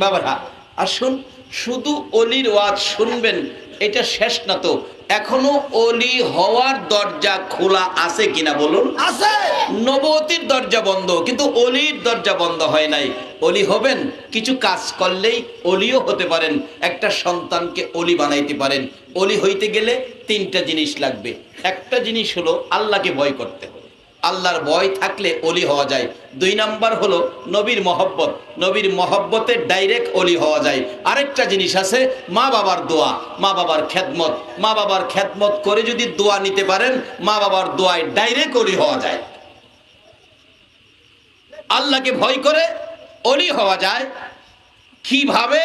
বাবারা আসুন, শুধু অলির ওয়াজ শুনবেন এটা শেষ না তো, এখনো অলি হওয়ার দরজা খোলা আছে কিনা বলুন? আছে। নবুয়তির দরজা বন্ধ, কিন্তু অলির দরজা বন্ধ হয় নাই। অলি হবেন, কিছু কাজ করলেই অলিও হতে পারেন, একটা সন্তানকে অলি বানাইতে পারেন। অলি হইতে গেলে তিনটা জিনিস লাগবে। একটা জিনিস হলো আল্লাহকে ভয় করতে হবে, আল্লাহর ভয় থাকলে অলি হওয়া যায়। 2 নাম্বার হলো নবীর মহব্বত, নবীর মহব্বতে ডাইরেক্ট অলি হওয়া যায়। আরেকটা জিনিস আছে মা বাবার দোয়া, মা বাবার খেদমত। মা বাবার খেদমত করে যদি দোয়া নিতে পারেন, মা বাবার দোয়ায় ডাইরেক্ট অলি হওয়া যায়। আল্লাহকে ভয় করে অলি হওয়া যায় কিভাবে?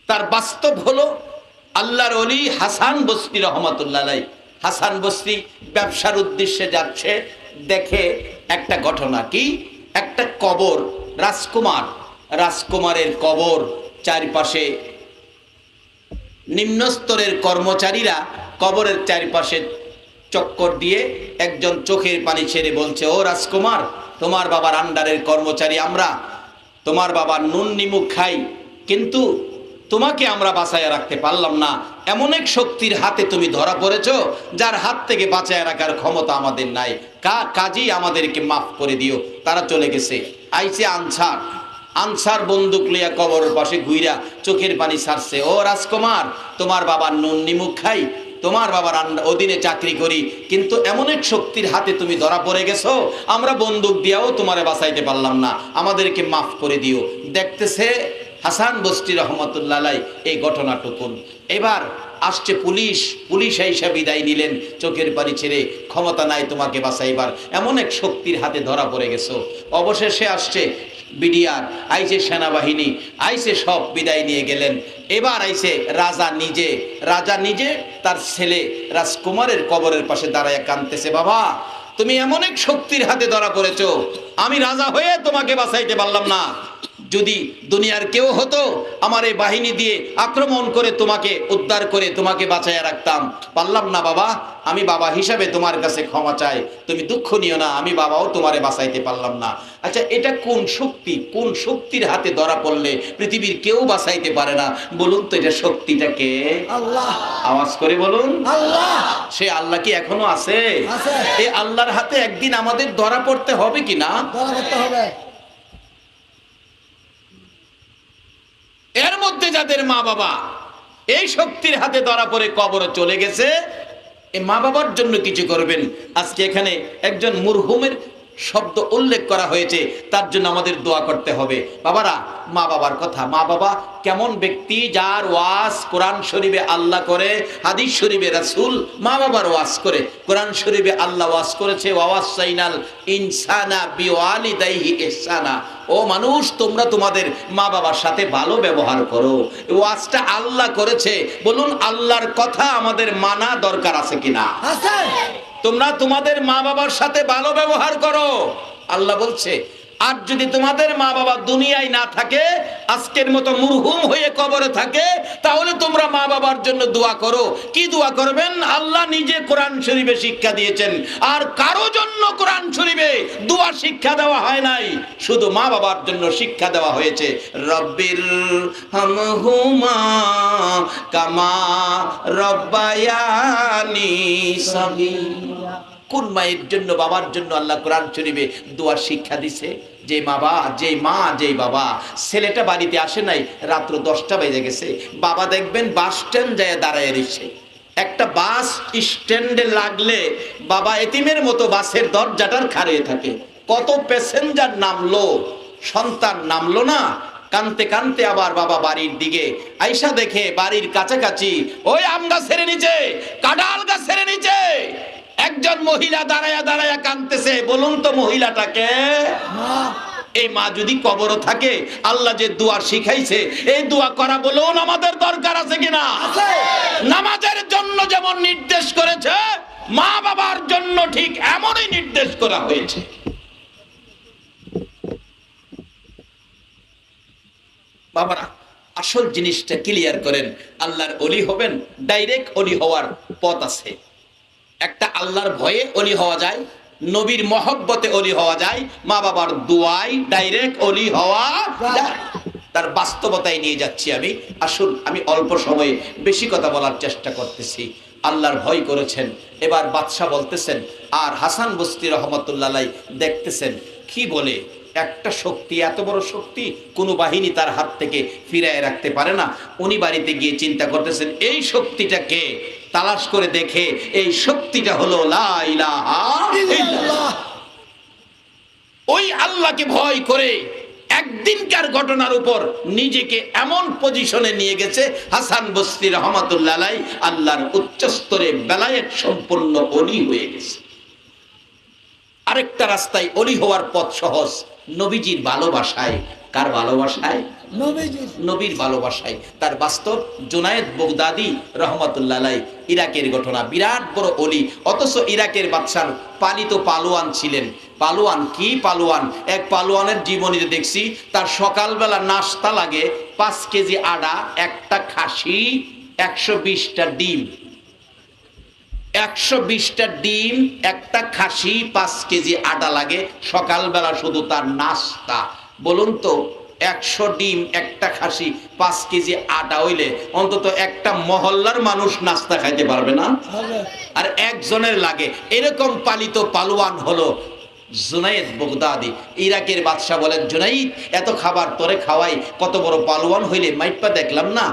তার বাস্তব হলো আল্লাহর অলি হাসান বসরি রহমাতুল্লাহ আলাইহি। হাসান বসরি ব্যবসার উদ্দেশ্যে যাচ্ছে, দেখে একটা ঘটনা। কি? একটা কবর, রাজকুমারের কবর, চারপাশে নিম্ন স্তরের কর্মচারীরা কবরের চারপাশে চক্কর দিয়ে একজন চোখের পানি ছেড়ে বলছে, ও রাজকুমার, তোমার বাবার আন্ডারের কর্মচারী আমরা, তোমার বাবার নুন নিমুখ খাই, কিন্তু তোমাকে আমরা বাঁচায় রাখতে পারলাম না। এমন এক শক্তির হাতে তুমি ধরা পড়েছো যার হাত থেকে বাঁচায় রাখার ক্ষমতা আমাদের নাই, কাজী আমাদেরকে মাফ করে দিও। তারা চলে গেছে। আইছে আনসার বন্দুক লইয়া কবরের পাশে ঘুইরা চোখের পানি ছাড়ছে, ও রাজকুমার, তোমার বাবার নুন নিমুখ খাই, তোমার বাবার অধীনে চাকরি করি, কিন্তু এমন এক শক্তির হাতে তুমি ধরা পড়ে গেছো, আমরা বন্দুক দিয়াও তোমারে বাঁচাইতে পারলাম না, আমাদেরকে মাফ করে দিও। দেখতেছে হাসান বসরি রহমতুল্লাহ আলাইহি এই ঘটনাটুকুন। এবার আসছে পুলিশ আইসা বিদায় নিলেন চোখের পানি ছেড়ে, ক্ষমতা নাই তোমাকে বাঁচাইবার, এমন এক শক্তির হাতে ধরা পড়ে গেছো। অবশেষে আসছে বিডিআর, আইছে সেনাবাহিনী, আইছে, সব বিদায় নিয়ে গেলেন। এবার আইছে রাজা নিজে তার ছেলে রাজকুমারের কবরের পাশে দাঁড়ায় কাঁদতেছে, বাবা তুমি এমন এক শক্তির হাতে ধরা পড়েছো, আমি রাজা হয়ে তোমাকে বাঁচাইতে পারলাম না। যদি দুনিয়ার কেউ হতো, আমার এই বাহিনী দিয়ে আক্রমণ করে তোমাকে উদ্ধার করে তোমাকে বাঁচাইয়া রাখতাম, পারলাম না বাবা, আমি বাবা হিসাবে তোমার কাছে ক্ষমা চাই, তুমি দুঃখ নিও না, আমি বাবাও তোমারে বাঁচাইতে পারলাম না। আচ্ছা, এটা কোন শক্তি? কোন শক্তির হাতে ধরা পড়লে পৃথিবীর কেউ বাঁচাইতে পারে না? বলুন তো, এটা শক্তিটা কে? আল্লাহ। আওয়াজ করে বলুন, আল্লাহ। সে আল্লাহ কি এখনো আছে? এই আল্লাহর হাতে একদিন আমাদের ধরা পড়তে হবে কিনা? ধরা পড়তে হবে। এর মধ্যে যাদের মা বাবা এই শক্তির হাতে ধরা পড়ে কবরে চলে গেছে, এই মা বাবার জন্য কিছু করবেন। আজকে এখানে একজন মুরহুমের শব্দ উল্লেখ করা হয়েছে, তার জন্য আমাদের দোয়া করতে হবে। বাবারা, মা বাবার কথা, মা বাবা কেমন ব্যক্তি? যার ওয়াজ কোরআন শরীফে আল্লাহ করে, হাদিস শরীফে রাসূল মা বাবার ওয়াজ করে। কোরআন শরীফে আল্লাহ ওয়াজ করেছে, ওয়াসাইনাল ইনসানা বিওয়ালিদাইহি ইহসানা, ও মানুষ তোমরা তোমাদের মা বাবার সাথে ভালো ব্যবহার করো। ওয়াজটা আল্লাহ করেছে, বলুন আল্লাহর কথা আমাদের মানা দরকার আছে কিনা? আছে। তোমরা তোমাদের মা বাবার সাথে ভালো ব্যবহার করো, আল্লাহ বলছে। আর যদি তোমাদের মা বাবা দুনিয়ায় না থাকে, আজকের মতো মুরহুম হয়ে কবরে থাকে, তাহলে তোমরা মা বাবার জন্য দোয়া করো। কি দোয়া করবেন? আল্লাহ নিজে কোরআন শরীফে শিক্ষা দিয়েছেন, আর কারো জন্য কোরআন শরীফে দোয়া শিক্ষা দেওয়া হয় নাই, শুধু মা বাবার জন্য শিক্ষা দেওয়া হয়েছে। রব্বির হামহুমা কামা রব্বায়ানি সাগীরা। কোন মায়ের জন্য, বাবার জন্য আল্লাহ কোরআন শরীফে দোয়া শিক্ষা দিছে? যে বাবা ছেলেটা বাড়িতে আসে নাই, রাত্র 10টা বেজে গেছে, বাবা দেখবেন বাস স্ট্যান্ড যায় দাঁড়ায় রয়েছে। একটা বাস স্ট্যান্ডে লাগলে বাবা এতিমের মতো বাসের দরজাটার খাড়িয়ে থাকে। কত প্যাসেঞ্জার নামলো, সন্তান নামলো না, কানতে কানতে আবার বাবা বাড়ির দিকে আইসা দেখে বাড়ির কাছাকাছি ওই আম গাছের নিচে, কাঁঠাল গাছের নিচে একজন মহিলা দাঁড়ায়া কাঁদতেছে। বলুন তো মহিলাটাকে? এই মা যদি কবর থাকে, আল্লাহ যে দোয়া শিখাইছে, এই দোয়া করা বলুন আমাদের দরকার আছে কিনা? নামাজের জন্য যেমন নির্দেশ করেছে, মা বাবার জন্য ঠিক এমনই নির্দেশ করা হয়েছে। বাবারা, আসল জিনিসটা ক্লিয়ার করেন। আল্লাহর ওলি হবেন, ডাইরেক্ট ওলি হওয়ার পথ আছে। একটা আল্লাহর ভয়ে ওলি হওয়া যায়, নবীর মহব্বতে অলি হওয়া যায়, মা বাবার দোয়ায় ডাইরেক্ট অলি হওয়া যায়। তার বাস্তবতায় নিয়ে যাচ্ছি আমি। আসুন, আমি অল্প সময়ে বেশি কথা বলার চেষ্টা করতেছি। আল্লাহর ভয় করেছেন। এবার বাদশাহ বলতেছেন, আর হাসান বসরি রহমতুল্লাহ আলাইহি দেখতেছেন কি বলে, একটা শক্তি, এত বড় শক্তি কোনো বাহিনী তার হাত থেকে ফিরায় রাখতে পারে না। উনি বাড়িতে গিয়ে চিন্তা করতেছেন, এই শক্তিটাকে তালাশ করে দেখে এই শক্তিটা হলো লা ইলাহা ইল্লাল্লাহ। ওই আল্লাহকে ভয় করে একদিনকার ঘটনার উপর নিজেকে এমন পজিশনে নিয়ে গেছে হাসান বসরি রহমাতুল্লাহ আলাইহি, আল্লাহর উচ্চ স্তরে বেলায়েত সম্পন্ন ওলি হয়ে গেছে। আরেকটা রাস্তায় ওলি হওয়ার পথ সহজ, নবীজির ভালোবাসায়। কার ভালোবাসায়? নবীর ভালোবাসায়। তার বাস্তব জুনায়েদ বাগদাদি রহমাতুল্লাহ আলাইহি, ইরাকের ঘটনা, বিরাট বড় ওলি, অথচ ইরাকের বাদশার পালিত পালোয়ান ছিলেন। পালোয়ান কি পালোয়ান? এক পালোয়ানের জীবনীতে দেখছি, তার সকালবেলা নাস্তা লাগে 5 কেজি আটা, একটা খাসি, 120টা ডিম। 120টা ডিম, একটা খাসি, 5 কেজি আটা লাগে সকালবেলা শুধু তার নাস্তা। বলুন তো, 100 ডিম, একটা খাসি, 5 কেজি আটা হইলে অন্তত একটা মহল্লার মানুষ নাস্তা খাইতে পারবে না? আর একজনের লাগে। এরকম পালিত পালোয়ান হলো জুনায়েদ বাগদাদি। ইরাকের বাদশা বলেন, জুনাইদ, এত খাবার তোরে খাওয়াই, কত বড় পালোয়ান হইলে মাইপা দেখলাম না।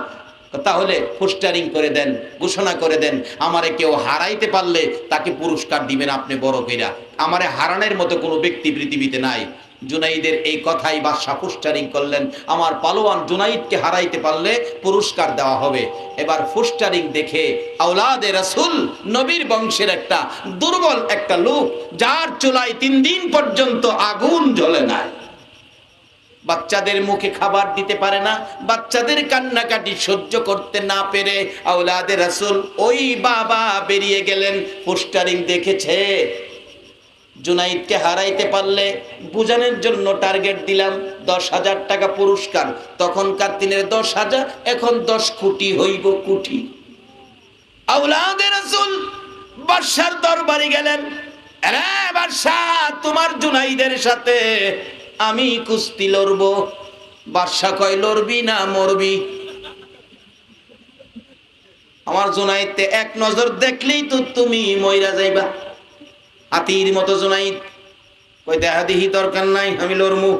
তাহলে পোস্টারিং করে দেন, ঘোষণা করে দেন, আমারে কেউ হারাইতে পারলে তাকে পুরস্কার দিবেন আপনি বড় কইরা। আমারে হারানোর মতো কোনো ব্যক্তি পৃথিবীতে নাই। জুনাইদের এই কথাই বাদশা পোস্টারিং করলেন, আমার পালোয়ান জুনাইদকে হারাইতে পারলে পুরস্কার দেওয়া হবে। এবার পোস্টারিং দেখে আওলাদে রাসূল, নবীর বংশের একটা দুর্বল একটা লোক, যার চুলায় 3 দিন পর্যন্ত আগুন জ্বলে না, বাচ্চাদের মুখে খাবার দিতে পারে না, বাচ্চাদের কান্নাকাটি সহ্য করতে না পেরে আওলাদে রাসূল ওই বাবা বেরিয়ে গেলেন। পোস্টারিং দেখেছে, জুনাইদকে হারাইতে পারলে বুঝানোর জন্য টার্গেট দিলাম 10,000 টাকা পুরস্কার। তখনকার দিনের 10,000, এখন 10 কোটি হইব, কোটি। আওলাদে রাসূল বাদশার দরবারে গেলেন, আরে বাদশাহ, তোমার জুনাইদের সাথে আমি কুস্তি লড়বো। বাদশাহ কয়, লড়বি না মরবি? আমার জুনাইদকে এক নজর দেখলেই তো তুমি মইরা যাইবা। হাতির মতো জুনাইদ কই, দেখা দিহি দরকার নাই, আমি লড়মু।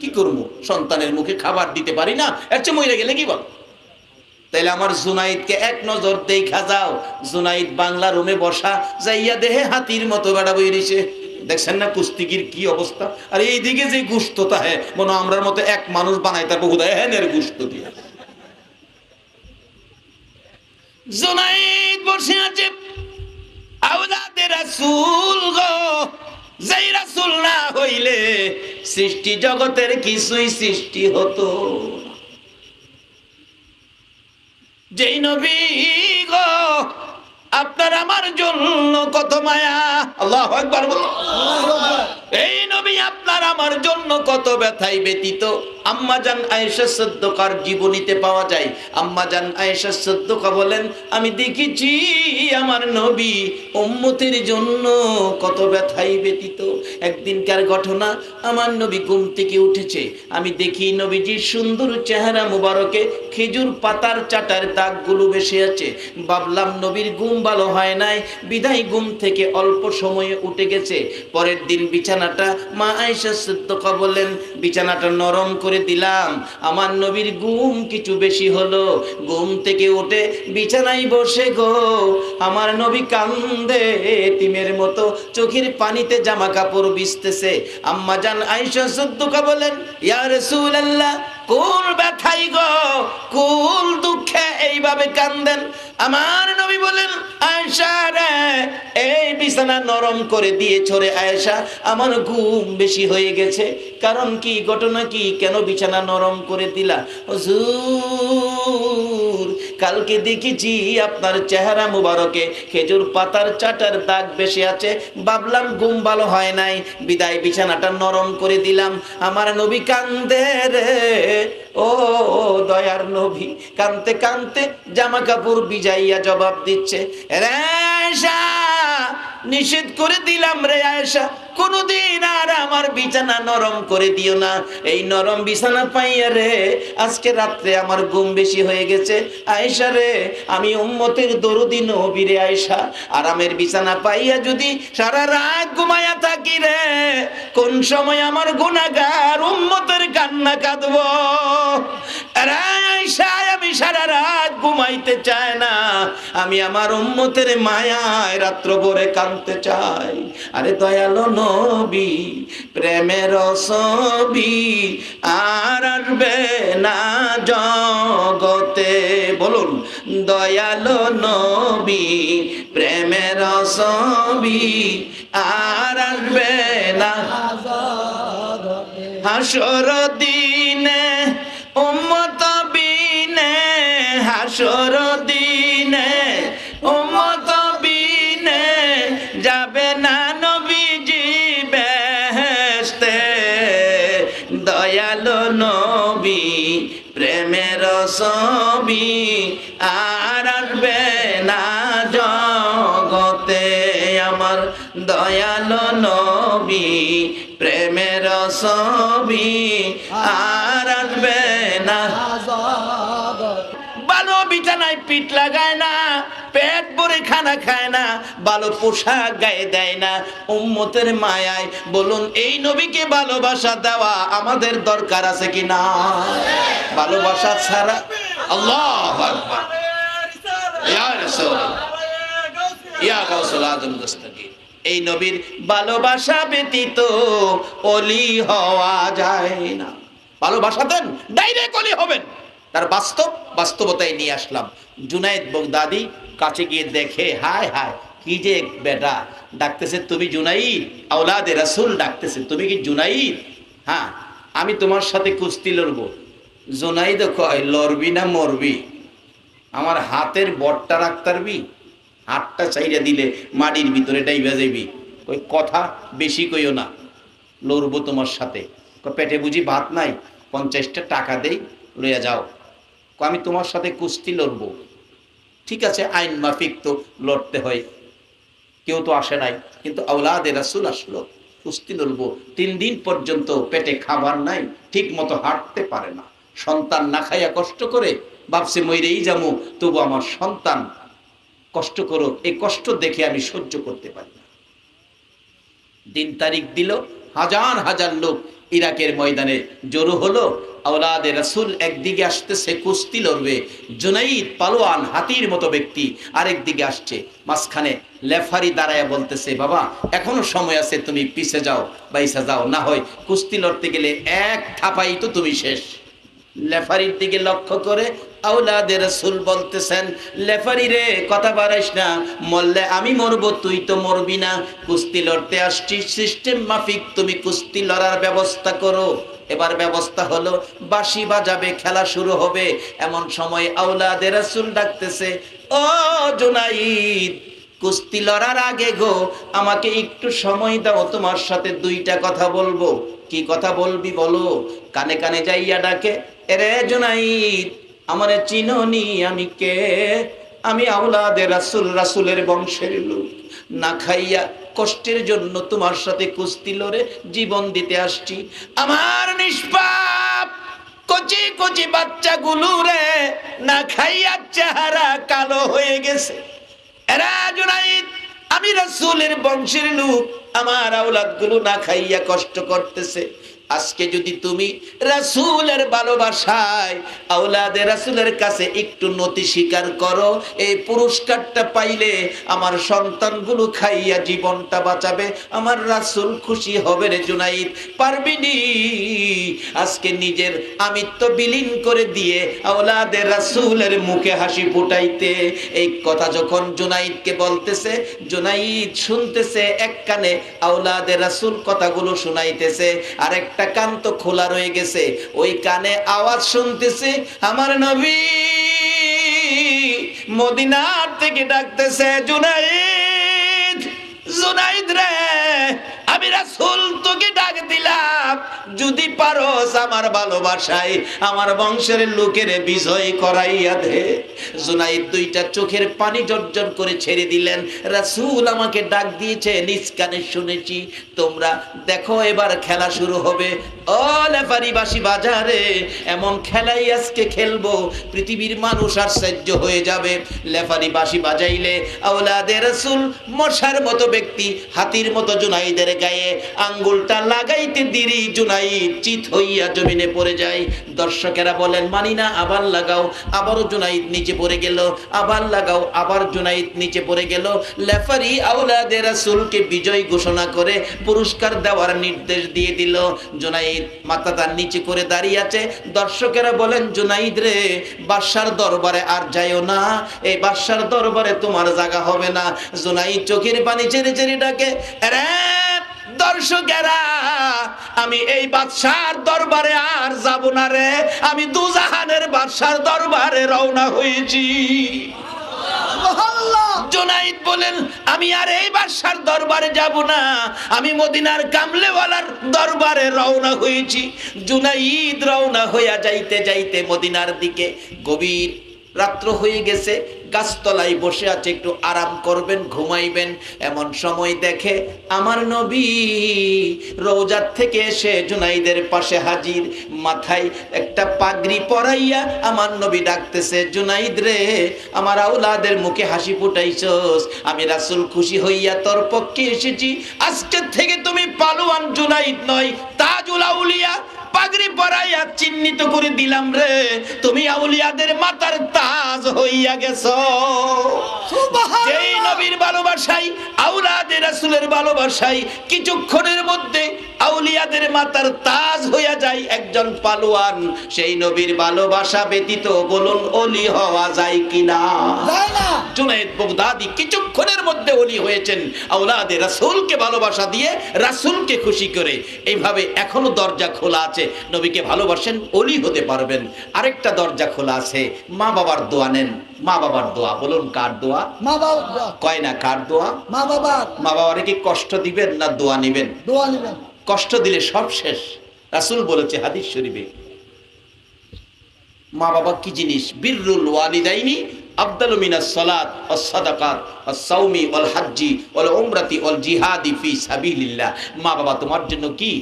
কি করবো? সন্তানের মুখে খাবার দিতে পারি না, এর চেয়ে মইরা গেলে কি বল? তাইলে আমার জুনাইদকে এক নজর দেখা যাও। জুনাইদ বাংলা রুমে বসা, যাইয়া দেহে হাতির মতো বেড়া বইরিছে। দেখছেন না কুস্তিগির কি অবস্থা? আর এইদিকে যে গুস্ত তাহে মনে আমরার মতো এক মানুষ বানাই, তার বহু এহেনের গুস্ত দিয়ে। জুনাইদ বসে আছে, আওলাদে রাসূল গো, যেই রাসূল না হইলে সৃষ্টি জগতের কিছুই সৃষ্টি হতো। যেই নবী গো, আপনার আমার জন্য কত মায়া। আল্লাহু আকবার বলো। এই নবী আপনার আমার জন্য কত ব্যথায় ব্যতীত। আম্মাজান আয়েশা সিদ্দিকার জীবনীতে পাওয়া যায়। আম্মাজান আয়েশা সিদ্দিকা বলেন, আমি দেখেছি আমার নবী উম্মতের জন্য কত ব্যথায় ব্যতীত। একদিনকার ঘটনা, আমার নবী ঘুম থেকে উঠেছে, আমি দেখি নবীজির সুন্দর চেহারা মুবারকে খেজুর পাতার চাটার দাগগুলো বেশি আছে। ভাবলাম নবীর ঘুম ভালো হয় নাই, বিদায় ঘুম থেকে অল্প সময়ে উঠে গেছে। পরের দিন বিছানাটা, মা আয়েশা সিদ্দিকা বলেন, বিছানাটা নরম করে দিলাম, আমার নবীর ঘুম কিছু বেশি হলো। ঘুম থেকে উঠে বিছানায় বসে গো, আমার নবী কান্দে এতিমের মতো, চোখের পানিতে জামা কাপড় ভিজতেছে। আম্মা জান আয়েশা সিদ্দিকা বলেন, ইয়া রাসূলুল্লাহ, কোন ব্যথাই গো, কোন দুঃখে এইভাবে কান্দেন? আমার নবী বলেন, আয়েশা রে, এই বিছানা নরম করে দিয়েছ রে আয়েশা, আমার ঘুম বেশি হয়ে গেছে। কারণ কি, ঘটনা কি, কেন বিছানা নরম করে দিলা? হুজুর, কালকে দেখেছি আপনার চেহারা মুবারকে খেজুর পাতার চাটার দাগ বেশি আছে, ভাবলাম ঘুম ভালো হয় নাই, বিদায় বিছানাটা নরম করে দিলাম। আমার নবী কান্দে রে, ও দয়ার নবী, কানতে কানতে জামা কাপড় ভিজাইয়া জবাব দিচ্ছে, রে আয়েশা, নিষেধ করে দিলাম রে আয়েশা, কোনদিন আর আমার বিছানা নরম করে দিও না। এই নরম বিছানা পাইয়া রে আজকে রাত্রে আমার ঘুম বেশি হয়ে গেছে। আয়েশা রে, আমি উম্মতের দরদি নবী রে আয়েশা, আরামের বিছানা পাইয়া যদি সারা রাত ঘুমায়া থাকি রে, কোন সময় আমার গুনাহগার উম্মতের কান্না কাঁদবো। আরে আয়েশা, আমি সারা রাত ঘুমাইতে চাই না, আমি আমার উম্মতের মায়ায় রাত্র ভরে কাঁদতে চাই। আরে দয়ালো নবী, প্রেমের ছবি আর আসবে না জগতে। বলুন, দয়ালো নবী, প্রেমের ছবি আর আসবে না হাসর দিনে উম্মত বিনে, হাসর দিনে উম্মত বিনে যাবে না নবীজি বেহেশতে। দয়ালো নবী, প্রেমের ছবি আর আসবে না জগতে। আমার দয়ালো নবী, প্রেমের ছবি আর আসবে না। ভালো বিছানায় পিঠ লাগায় না, পেট ভরে খানা খায় না, ভালো পোশাক গায়ে দেয় না, উম্মতের মায়ায়। বলুন, এই নবীকে ভালোবাসা দেওয়া আমাদের দরকার আছে কি না? ভালোবাসা ছাড়া আল্লাহু আকবার, ইয়া রাসূলুল্লাহ, ইয়া গাউসুল আজম দস্তগীর, এই নবীর ভালোবাসা ব্যতীত ওলি হওয়া যায় না। ভালোবাসা দেন, ডাইরেক্ট ওলি হবেন। তার বাস্তবতায় নিয়ে আসলাম। জুনায়েদ বাগদাদি কাছে গিয়ে দেখে, হায় হায়, কি যে বেটা ডাকতেছে, তুমি জুনাইদ, আওলাদে রাসূল ডাকতেছে, তুমি কি জুনাইদ? হ্যাঁ, আমি তোমার সাথে কুস্তি লড়বো। জুনাইদ কয়, লড়বি না মরবি? আমার হাতের বটটা রাখতে পারবি? হাতটা চাইরা দিলে মাটির ভিতরে ডাইবা যাইবি। ওই কথা বেশি কইও না, লড়বো তোমার সাথে। পেটে বুঝি ভাত নাই? 50টা টাকা দেই, লইয়া যাও। আমি তোমার সাথে কুস্তি লড়বো। ঠিক আছে, আইন মাফিক তো লড়তে হয়। কেউ তো আসে নাই, কিন্তু আওলাদে রাসূল আসলো, কুস্তি লড়বো। 3 দিন পর্যন্ত পেটে খাবার নাই, ঠিক মতো হাঁটতে পারে না। সন্তান না খাইয়া কষ্ট করে, ভাবছে মইরেই যামু, তবু আমার সন্তান কষ্ট করো, এই কষ্ট দেখে আমি সহ্য করতে পারি না। দিন তারিখ দিল, হাজার হাজার লোক ইরাকের ময়দানে জড়ো হলো। আওলাদে রাসূল একদিকে আসতেছে কুস্তি লড়বে, জুনাইদ পালোয়ান হাতির মতো ব্যক্তি আরেক দিকে আসছে। মাঝখানে লেফারি দাঁড়ায় বলতেছে, বাবা এখনো সময় আছে, তুমি পিছে যাও, বাইসা যাও, না হয় কুস্তি লড়তে গেলে এক থাপাই তো তুমি শেষ। লেফারির দিকে লক্ষ্য করে আওলাদে রাসূল বলতেছেন, লেফারি রে, কথা বাড়াইস না, মরলে আমি মরবো, তুই তো মরবি না। কুস্তি লড়তে আসছিস, সিস্টেম মাফিক তুমি কুস্তি লড়ার ব্যবস্থা করো। এবার ব্যবস্থা হলো, বাঁশি বাজাবে, খেলা শুরু হবে। এমন সময় আওলাদে রাসূল ডাকতেছে, ও জুনাইদ, কুস্তি লড়ার আগে গো আমাকে একটু সময় দাও, তোমার সাথে 2টা কথা বলবো। কি কথা বলবি বলো? কানে কানে যাইয়া ডাকে, এরে জুনাইদ, আমারে চিনোনি, আমি কে? আমি আওলাদে রাসূল, রাসূলের বংশের লোক। না খাইয়া কষ্টের জন্য তোমার সাথে কুস্তি লড়ে জীবন দিতে আসছি। আমার নিষ্পাপ কচি কচি বাচ্চাগুলো রে না খাইয়া চেহারা কালো হয়ে গেছে। এরা জুনাইদ, আমি রাসূলের বংশের লোক, আমার আওলাদগুলো না খাইয়া কষ্ট করতেছে। আজকে যদি তুমি রাসূলের ভালোবাসায় আওলাদে রাসূলের কাছে একটু নতি স্বীকার করো, এই পুরস্কারটা পাইলে আমার সন্তানগুলো খাইয়া জীবনটা বাঁচাবে, আমার রাসূল খুশি হবে রে জুনাইদ। পারবিনি আজকে নিজের আমিত্ব বিলীন করে দিয়ে আওলাদে রাসূলের মুখে হাসি ফুটাইতে? এই কথা যখন জুনাইদকে বলতেছে, জুনাইদ শুনতেছে, এক কানে আওলাদে রাসূল কথাগুলো শুনাইতেছে, আর একটা কান তো খোলা রয়ে গেছে, ওই কানে আওয়াজ শুনতেছে, আমার নবী মদিনার থেকে ডাকতেছে, জুনাইদ, জুনাইদ রে, আমি রাসূল তোকে ডাক দিলাম, যদি পারোস আমার ভালোবাসায় আমার বংশের লোকের বিজয় করাইয়া দে। জুনাইদ দুইটা চোখের পানি জর্জর করে ছেড়ে দিলেন। রাসূল আমাকে ডাক দিয়েছে, নিজ কানে শুনেছি। তোমরা দেখো এবার খেলা শুরু হবে। ও লেফারিবাসী বাজারে এমন খেলাই আজকে খেলবো পৃথিবীর মানুষ আশ্চর্য হয়ে যাবে। লেফারিবাসী বাজাইলে আওলাদে রাসূল মশার মতো ব্যক্তি হাতির মতো জুনাইদের গায়ে আঙ্গুলটা লাগাইতে দেরি জুনাইদ চিত হইয়া জমিনে পড়ে যায়। দর্শকেরা বলেন মানি না, আবার লাগাও। আবারও জুনাইদ নিচে পড়ে গেল, আবার লাগাও, আবার জুনাইদ নিচে পড়ে গেল। লেফারি আওলাদে রাসূলকে বিজয় ঘোষণা করে পুরস্কার দেওয়ার নির্দেশ দিয়ে দিল। জুনাইদ মাথা তার নিচে করে দাঁড়িয়ে আছে। দর্শকেরা বলেন জুনাইদ রে, বাদশার দরবারে আর যাইও না, এই বাদশার দরবারে তোমার জায়গা হবে না। জুনাইদ চোখের পানি ছেড়ে ছেড়ে ডাকে, রে দর্শকেরা, আমি এই বাদশার দরবারে আর যাব না রে, আমি দুজাহানের বাদশার দরবারে রওনা হয়েছি। জুনাইদ বলেন আমি আর এই বাদশার দরবারে যাব না, আমি মদিনার কামলেওয়ালার দরবারে রওনা হয়েছি। জুনাইদ রওনা হইয়া যাইতে যাইতে মদিনার দিকে, গভীর রাত্র হয়ে গেছে, গাছতলায় বসে আছে, একটু আরাম করবেন, ঘুমাইবেন। এমন সময় দেখে আমার নবী রওজার থেকে এসে জুনাইদের পাশে হাজির, মাথায় একটা পাগড়ি পরাইয়া আমার নবী ডাকতেছে, জুনাইদ রে, আমার আওলাদের মুখে হাসি ফুটাইছস, আমি রাসূল খুশি হইয়া তোর পক্ষে এসেছি। আজকে থেকে তুমি পালোয়ান জুনাইদ নয়, তাজুল আউলিয়া পাগড়ি পরাইয়া চিহ্নিত করে দিলাম রে, তুমি আউলিয়াদের মাথার তাজ হইয়া গেছো। যেই নবীর ভালোবাসায়, আওলাদে রাসূলের ভালোবাসায় কিছুক্ষণের মধ্যে আউলিয়াদের মাথার তাজ হইয়া যায় একজন পালোয়ান, সেই নবীর ভালোবাসা ব্যতীত বলুন ওলি হওয়া যায় কিনা? যায় না। জুনাইদ বাগদাদি কিছুক্ষণের মধ্যে ওলি হয়েছেন আওলাদে রাসূলকে ভালোবাসা দিয়ে, রাসূলকে খুশি করে। এইভাবে এখনো দরজা খোলা আছে, নবীকে ভালোবাসেন ওলি হতে পারবেন। আরেকটা দরজা খোলা আছে, মা বাবার দোয়া নেন। মা বাবার দোয়া, বলুন কার দোয়া? মা বাবার দোয়া। কয় না কার দোয়া? মা বাবার। মা বাবারে কি কষ্ট দিবেন না দোয়া নিবেন? দোয়া নিবেন। কষ্ট দিলে সব শেষ। রাসূল বলেছে হাদিস শরীফে, মা বাবা কি জিনিস? বিররুল ওয়ালিদাইনি আফদালু মিনাস সালাত ওয়াস সাদাকাত ওয়াস সাওমি ওয়াল হজ্জি ওয়াল উমরাতি ওয়াল জিহাদি ফি সাবিলিল্লাহ। মা বাবা তোমার জন্য কি?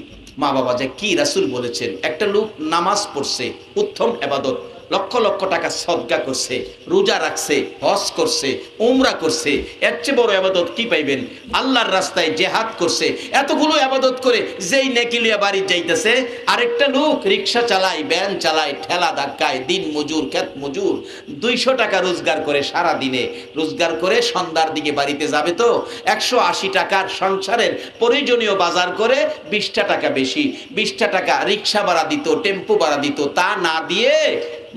মা বাবা যে কি রাসূল বলেছেন, একটা লোক নামাজ পড়ছে, উত্তম ইবাদত, লক্ষ লক্ষ টাকা সদকা করছে, রোজা রাখছে, হজ করছে, উমরা করছে, এর চেয়ে বড় ইবাদত কি পাইবেন? আল্লাহর রাস্তায় জিহাদ করছে, এতগুলো ইবাদত করে যেই নেকি লিয়া বাড়ি যাইতেছে, আরেকটা লোক রিকশা চালায়, ভ্যান চালায়, ঠেলা ধাক্কায়, দিন মজুর, খেত মজুর, 200 টাকা রোজগার করে, সারা দিনে রোজগার করে সন্ধ্যার দিকে বাড়িতে যাবে তো 180 টাকার সংসারের প্রয়োজনীয় বাজার করে 20টা টাকা বেশি, 20টা টাকা রিকশা ভাড়া দিত, টেম্পো ভাড়া দিত, তা না দিয়ে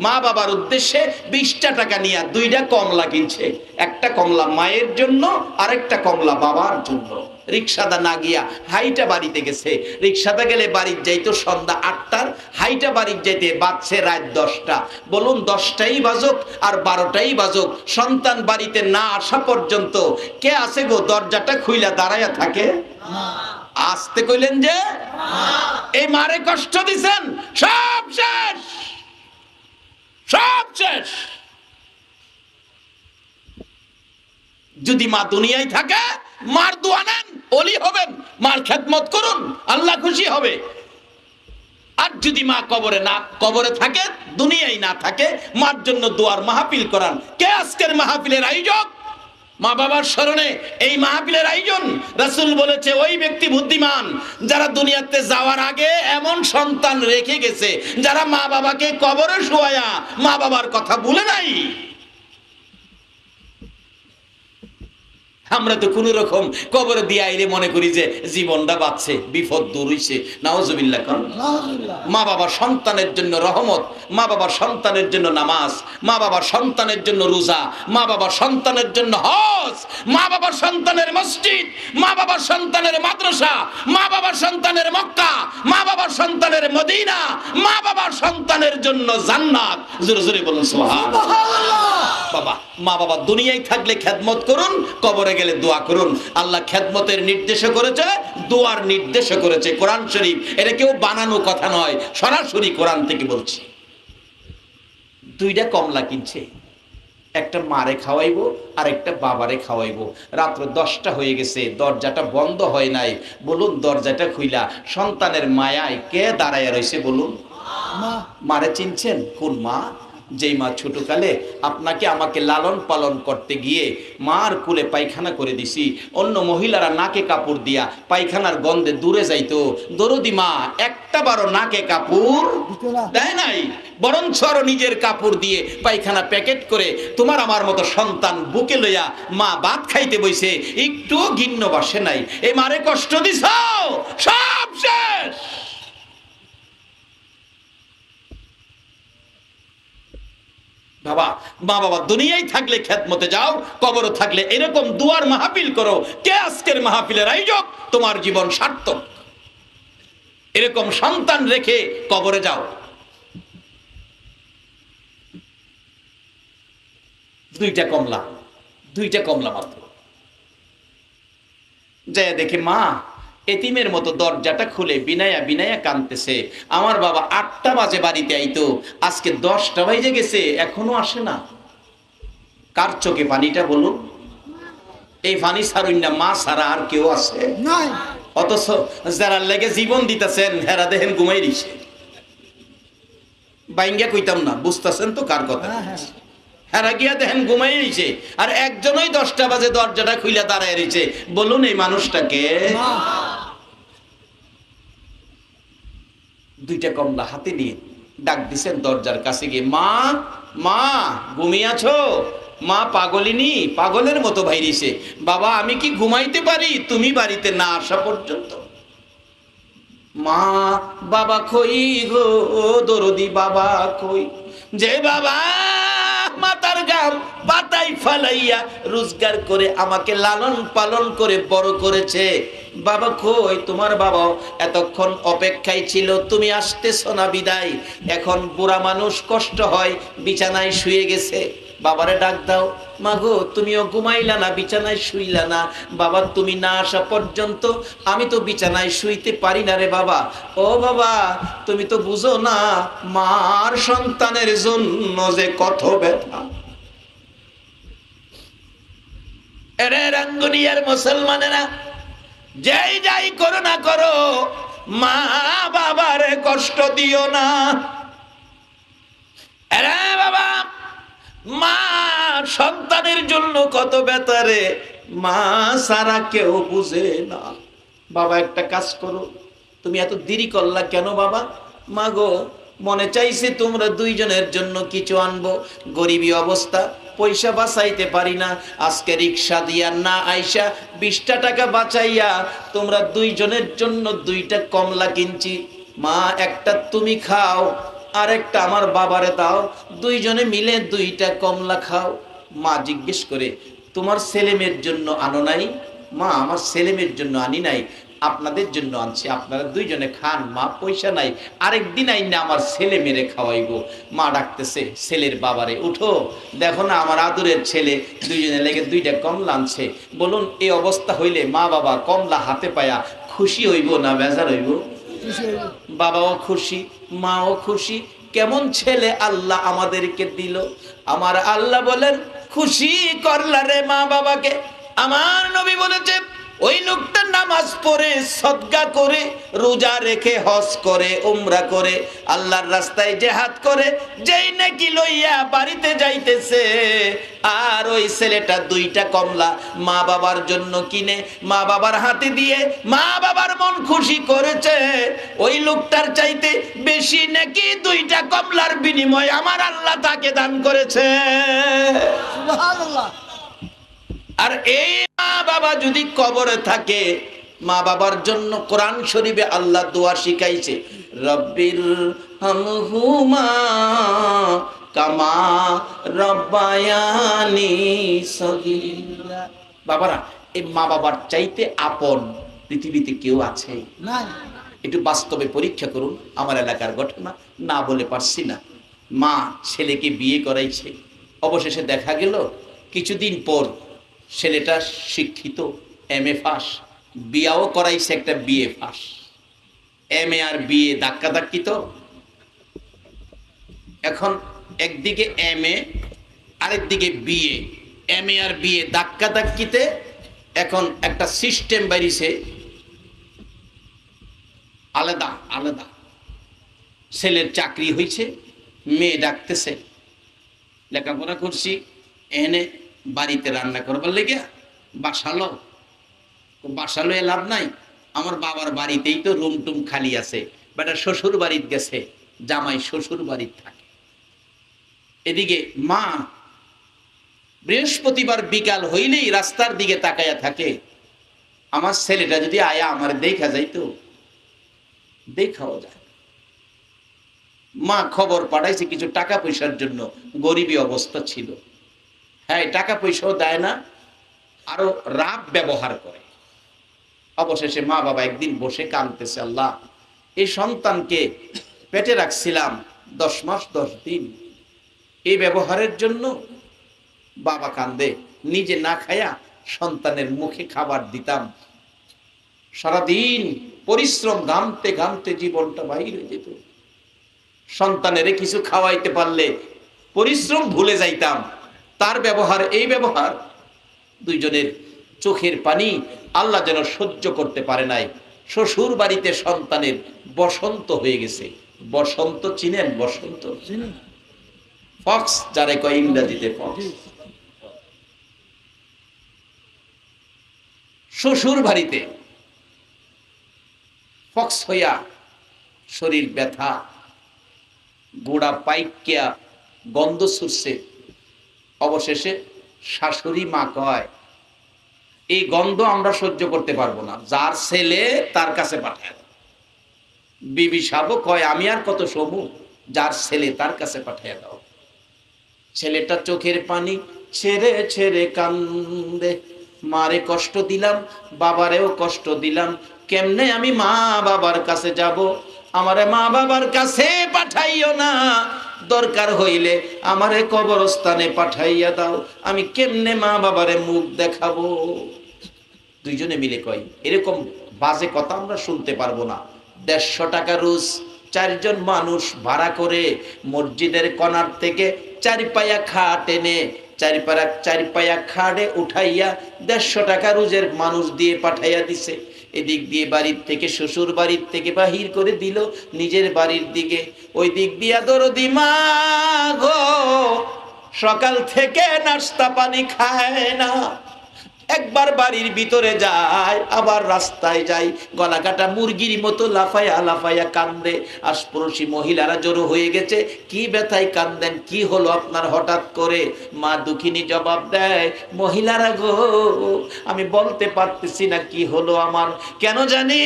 মা বাবার উদ্দেশ্যে 20টা টাকা নিয়ে 2টা কমলা কিনছে, একটা কমলা মায়ের জন্য, আরেকটা কমলা বাবার জন্য। রিকশাদা না গিয়া হাইটা বাড়িতে গেছে, রিকশাদা গেলে বাড়ির যাইতো সন্ধ্যা 8টার, হাইটা বাড়ির যাইতে বাজছে রাত 10টা। বলুন 10টাই বাজুক আর 12টাই বাজুক, সন্তান বাড়িতে না আসা পর্যন্ত কে আছে গো দরজাটা খুইলা দাঁড়ায়া থাকে? আসতে কইলেন যে এই মারে কষ্ট দিছেন, সব শেষ, সব শেষ। যদি মা দুনিয়ায় থাকে, মার দোয়া নেন, ওলি হবেন, মার খেদমত করুন, আল্লাহ খুশি হবে। আর যদি মা কবরে থাকে, দুনিয়ায় না থাকে, মার জন্য দোয়ার মাহফিল করান। কে আজকের মাহফিলের আয়োজক? মা বাবার স্মরণে এই মাহফিলের আয়োজন। রাসূল বলেছে ওই ব্যক্তি বুদ্ধিমান যারা দুনিয়াতে যাওয়ার আগে এমন সন্তান রেখে গেছে যারা মা বাবাকে কবরে শোয়া মা বাবার কথা ভুলে নাই। আমরা তো কোন রকম কবরে দিয়ে আইলে মনে করি যে জীবনটা বাঁচছে, বিপদ দূর হইছে। নাউজুবিল্লাহ। মা বাবা সন্তানের জন্য রহমত, মা বাবা সন্তানের জন্য নামাজ, মা বাবা সন্তানের জন্য রোজা, মা বাবা সন্তানের জন্য হজ, মা বাবা সন্তানের মসজিদ, মা বাবা সন্তানের মাদ্রাসা, মা বাবা সন্তানের মক্কা, মা বাবা সন্তানের মদিনা, মা বাবা সন্তানের জন্য জান্নাত। জোরে জোরে বলুন সুবহানাল্লাহ। বাবা, মা বাবা দুনিয়ায় থাকলে খেদমত করুন, কবরে গেলে দোয়া করুন। আল্লাহ খেদমতের নির্দেশ করেছে, দোয়ার নির্দেশ করেছে। কোরআন শরীফ, এটা কেউ বানানো কথা নয়, সরাসরি কোরআন থেকে বলছি। দুইটা কমলা কিনছে, একটা মারে খাওয়াইবো আর একটা বাবারে খাওয়াইবো। রাত্র 10টা হয়ে গেছে, দরজাটা বন্ধ হয় নাই। বলুন, দরজাটা খুইলা সন্তানের মায়ায় কে দাঁড়ায় রয়েছে বলুন? মারে চিনছেন? কোন মা? যেই মা ছোটকালে আপনাকে আমাকে লালন পালন করতে গিয়ে মার কুলে পায়খানা করে দিছি, অন্য মহিলারা নাকে কাপড় দিয়া পায়খানার গন্ধে দূরে যাইতো, দরদি মা একটা বারো নাকে কাপড় দেয় নাই, বরঞ্চ আরো নিজের কাপড় দিয়ে পায়খানা প্যাকেট করে তোমার আমার মতো সন্তান বুকে লইয়া মা ভাত খাইতে বইছে, একটু ঘিন্ন বাসে নাই। এই মারে কষ্ট দিছ, সব শেষ। বাবা, মা বাবা দুনিয়ায় থাকলে খেদমতে যাও, কবরে থাকলে এরকম দুয়ার মাহফিল করো। কে আজকের মাহফিলের আয়োজক? তোমার জীবন সার্থক। এরকম সন্তান রেখে কবরে যাও। দুইটা কমলা মাত্র। যায় দেখে মা এতিমের মতো দরজাটা খুলে বিনায়া বিনায়া কাঁদতেছে। আমার বাবা 8টা বাজে বাড়িতে আইতো, আজকে 10টা বাজে গেছে, এখনো আসে না। কার চোখে পানিটা বলুন? এই পানি ছাড়ুন না, মা ছাড়া আর কেউ আছে? অথচ যারা লেগে জীবন দিতেছেন হেরা দেখেন ঘুমাই দিছে। বাইঙ্গা কইতাম না, বুঝতেছেন তো কার কথা? হেরা গিয়া দেখেন ঘুমাই দিছে, আর একজনই 10টা বাজে দরজাটা খুইলা দাঁড়ায় রয়েছে। বলুন, এই মানুষটাকে? দুইটা কমলা হাতে নিয়ে ডাক দিছেন দরজার কাছে গিয়ে, মা মা ঘুমিয়ে আছো? মা পাগলিনী, পাগলের মতো ভাইরিছে। বাবা, আমি কি ঘুমাইতে পারি তুমি বাড়িতে না আসা পর্যন্ত? মা, বাবা কই গো দরদি, বাবা কই? যে বাবা মাতার গাম পাতাই ফালাইয়া রোজগার করে আমাকে লালন পালন করে বড় করেছে, বাবা কই? তোমার বাবাও এতক্ষণ অপেক্ষায় ছিল, তুমি আসতেছো না বিদায়। এখন বুড়া মানুষ, কষ্ট হয়, বিছানায় শুয়ে গেছে। বাবারে ডাক দাও, মাগো তুমিও ঘুমাইলা না, বিছানায় শুইলা না? বাবা, তুমি না আসা পর্যন্ত আমি তো বিছানায় শুইতে পারি না রে বাবা। ও বাবা, তুমি তো বুঝো না মার সন্তানের জন্য যে কত ব্যথা। এরে রাঙ্গুনিয়ার মুসলমানেরা, যাই যাই করো না করো, মা বাবারে কষ্ট দিও না। এরে বাবা, মা সন্তানের জন্য কত ব্যথা রে, মা সারা কেউ বুঝে না। বাবা, একটা কাজ করো, তুমি এত দেরি করলা কেন বাবা? মা গো, মনে চাইছে তোমরা দুইজনের জন্য কিছু আনবো, গরিবী অবস্থা, পয়সা বাঁচাইতে পারি না। আজকে রিক্সা দিয়া না আইসা 20টা টাকা বাঁচাইয়া তোমরা দুইজনের জন্য 2টা কমলা কিনছি। মা, একটা তুমি খাও, আর একটা আমার বাবারে দাও, দুইজনে মিলে 2টা কমলা খাও। মা জিজ্ঞেস করে, তোমার ছেলে মেয়ের জন্য আনো নাই? মা, আমার ছেলে মেয়ের জন্য আনি নাই, আপনাদের জন্য আনছি, আপনারা দুইজনে খান। মা, পয়সা নাই, আরেকদিন আইনা আমার ছেলে মেরে খাওয়াইবো। মা ডাকতেছে ছেলের বাবারে, উঠো, দেখো না আমার আদরের ছেলে দুইজনে লেগে 2টা কমলা আনছে। বলুন, এই অবস্থা হইলে মা বাবা কমলা হাতে পায়া খুশি হইব না বেজার হইব? বাবাও খুশি, মাও খুশি। কেমন ছেলে আল্লাহ আমাদেরকে দিল। আমার আল্লাহ বলেন, খুশি করলা রে মা বাবাকে। আমার নবী বলেছে, ওই লোকটা নামাজ পড়ে, সদকা করে, রোজা রেখে, হজ করে, উমরা করে, আল্লাহর রাস্তায় জিহাদ করে, যেই নাকি লইয়া বাড়িতে যাইতেছে, আর ওই ছেলেটা 2টা কমলা মা বাবার জন্য কিনে মা বাবার হাতে দিয়ে মা বাবার মন খুশি করেছে, ওই লোকটার চাইতে বেশি নাকি 2টা কমলার বিনিময়ে আমার আল্লাহ তাকে দান করেছে। সুবহানাল্লাহ। আর এই মা বাবা যদি কবরে থাকে, মা বাবার জন্য কোরআন শরীফে আল্লাহ দোয়া শিখাইছে, রব্বির হামহুমা কামা রব্বায়ানি সগীরা। বাবারা, এই মা বাবার চাইতে আপন পৃথিবীতে কেউ আছে না? একটু বাস্তবে পরীক্ষা করুন। আমার এলাকার ঘটনা না বলে পারছি না। মা ছেলেকে বিয়ে করাইছে, অবশেষে দেখা গেল কিছুদিন পর ছেলেটা শিক্ষিত, MA পাস, বিয়াও করাইছে একটা BA পাস। MA আর BA ধাক্কাধাক্কি তো। এখন একদিকে MA আরেকদিকে BA, MA আর BA ধাক্কাধাক্কিতে এখন একটা সিস্টেম বেরিয়েছে আলাদা আলাদা। ছেলের চাকরি হয়েছে, মেয়ে ডাকতেছে লেখাপড়া করছি, এনে বাড়িতে রান্না করবার লেগে বাসালো। বাসালো এ লাভ নাই, আমার বাবার বাড়িতেই তো রুম টুম খালি আছে, বেটা শ্বশুর বাড়িতে গেছে, জামাই শ্বশুর বাড়িতে থাকে। এদিকে মা বৃহস্পতিবার বিকাল হইলেই রাস্তার দিকে তাকায়া থাকে, আমার ছেলেটা যদি আয়া আমার দেখা যাইতো, দেখাও যায়। মা খবর পাঠাইছে কিছু টাকা পয়সার জন্য, গরিবী অবস্থা ছিল। হ্যাঁ, টাকা পয়সাও দেয় না, আরো রাব ব্যবহার করে। অবশেষে মা বাবা একদিন বসে কাঁদতেছে, আল্লাহ এই সন্তানকে পেটে রাখছিলাম 10 মাস 10 দিন, এই ব্যবহারের জন্য বাবা কান্দে। নিজে না খায়া সন্তানের মুখে খাবার দিতাম, সারাদিন পরিশ্রম, ঘামতে ঘামতে জীবনটা বাইরে যেত। সন্তানেরে কিছু খাওয়াইতে পারলে পরিশ্রম ভুলে যাইতাম, তার ব্যবহার এই ব্যবহার। দুইজনের চোখের পানি আল্লাহ যেন সহ্য করতে পারে নাই। শ্বশুর বাড়িতে সন্তানের বসন্ত হয়ে গেছে। বসন্ত চিনেন? বসন্ত ফক্স, যারে কয় ইংরেজিতে ফক্স। শ্বশুর বাড়িতে ফক্স হইয়া শরীর ব্যথা, গোড়া পাইকিয়া গন্ধ ছুটছে। অবশেষে শাশুড়ি মা কয়, এই গন্ধ আমরা সহ্য করতে পারবো না, যার ছেলে তার কাছে পাঠায় দাও। বিবি সাহেব কয়, আমি আর কত সমু, যার ছেলে তার কাছে পাঠিয়ে দাও। ছেলেটা চোখের পানি ছেড়ে ছেড়ে কান্দে, মারে কষ্ট দিলাম, বাবারেও কষ্ট দিলাম, কেমনে আমি মা বাবার কাছে যাব? আমারে মা বাবার কাছে পাঠাইও না, দরকার হইলে আমারে কবরস্থানে পাঠাইয়া দাও, আমি কেমনে মা বাবারে মুখ দেখাবো? দুইজনে মিলে কয়, এরকম বাজে কথা আমরা শুনতে পারবো না। 150 টাকা রোজ 4 জন মানুষ ভাড়া করে মসজিদের কনার থেকে 4 পায়া খাট এনে 4 পায়া খাটে উঠাইয়া 150 টাকা রোজের মানুষ দিয়ে পাঠাইয়া দিছে। এদিক দিয়ে বাড়ির থেকে, শ্বশুর বাড়ির থেকে বাহির করে দিল নিজের বাড়ির দিকে। ওই দিক দিয়া দরদি মা গো সকাল থেকে নাস্তা পানি খায় না, একবার বাড়ির ভিতরে যায়, আবার রাস্তায় যায়, গলা কাটা মুরগির মতো লাফায়া লাফায়া কান্দে। আশপাশি মহিলারা জড়ো হয়ে গেছে, কি ব্যথায় কান্দেন, কি হলো আপনার হঠাৎ করে? মা দুঃখিনী জবাব দেয়, মহিলারা গো আমি বলতে পারতেছি না কি হলো আমার, কেন জানি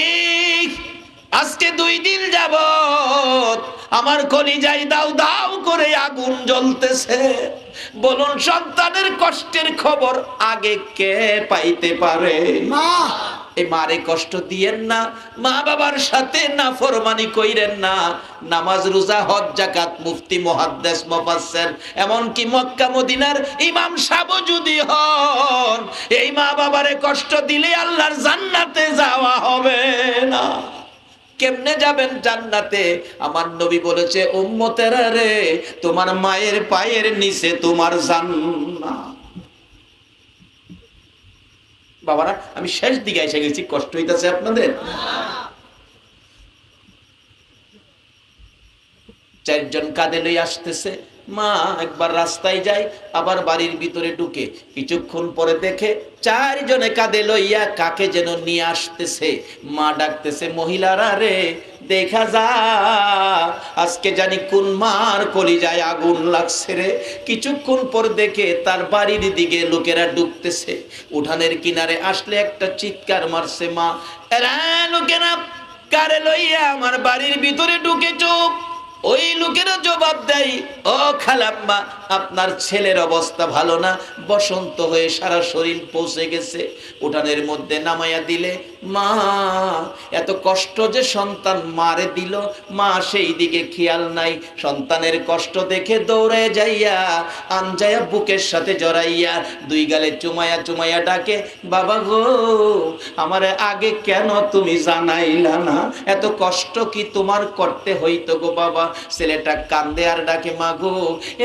আজকে 2 দিন যাবত আমার কলিজায় দাউ দাউ করে আগুন জ্বলতেছে। বলুন সন্তানের কষ্টের খবর আগে কে পাইতে পারে? মা। এই মারে কষ্ট দিয়েন না, মা বাবার সাথে নাফরমানি কইরেন না। নামাজ রোজা হজ যাকাত মুফতি মুহাদ্দিস মুফাসসির এমনকি মক্কা মদিনার ইমাম সাহেব যদি হন, এই মা বাবারে কষ্ট দিলে আল্লাহর জান্নাতে যাওয়া হবে না। কেমনে যাবেন জান্নাতে? আমার নবী বলেছে, উম্মতেরা রে, তোমার মায়ের পায়ের নিচে তোমার জান্নাত। বাবারা আমি শেষ দিকে এসে গেছি, কষ্ট হইতাছে আপনাদের? 4 জন কাঁধে লই আসতেছে। মা একবার রাস্তায় যায়, আবার বাড়ির ভিতরে ঢুকে, কিছুক্ষণ পরে দেখে 4 জনে কাঁধে লইয়া কাকে যেন নিয়ে আসতেছে। মা ডাকতেছে, মহিলারা রে দেখা যা, আজকে জানি কোন মার কলিজায় আগুন লাগছে রে। কিছুক্ষণ পর দেখে তার বাড়ির দিকে লোকেরা ঢুকতেছে। উঠানের কিনারে আসলে একটা চিৎকার মারছে, মা এরা লোকেরা কারে লইয়া আমার বাড়ির ভিতরে ঢুকে চুপ। ওই লোকেরা জবাব দেয়, ও খালাম্মা আপনার ছেলের অবস্থা ভালো না, বসন্ত হয়ে সারা শরীর পৌঁছে গেছে। উঠানের মধ্যে নামাইয়া দিলে মা এত কষ্ট যে সন্তান মারে দিল, মা সেই দিকে খেয়াল নাই। সন্তানের কষ্ট দেখে দৌড়ে যাইয়া আনজায়া বুকের সাথে জড়াইয়া দুই গালে চুমাইয়া চুমাইয়া ডাকে, বাবা গো আমারে আগে কেন তুমি জানাইলা না? এত কষ্ট কি তোমার করতে হইতো গো বাবা? ছেলেটা কান্দে আর ডাকে, মা গো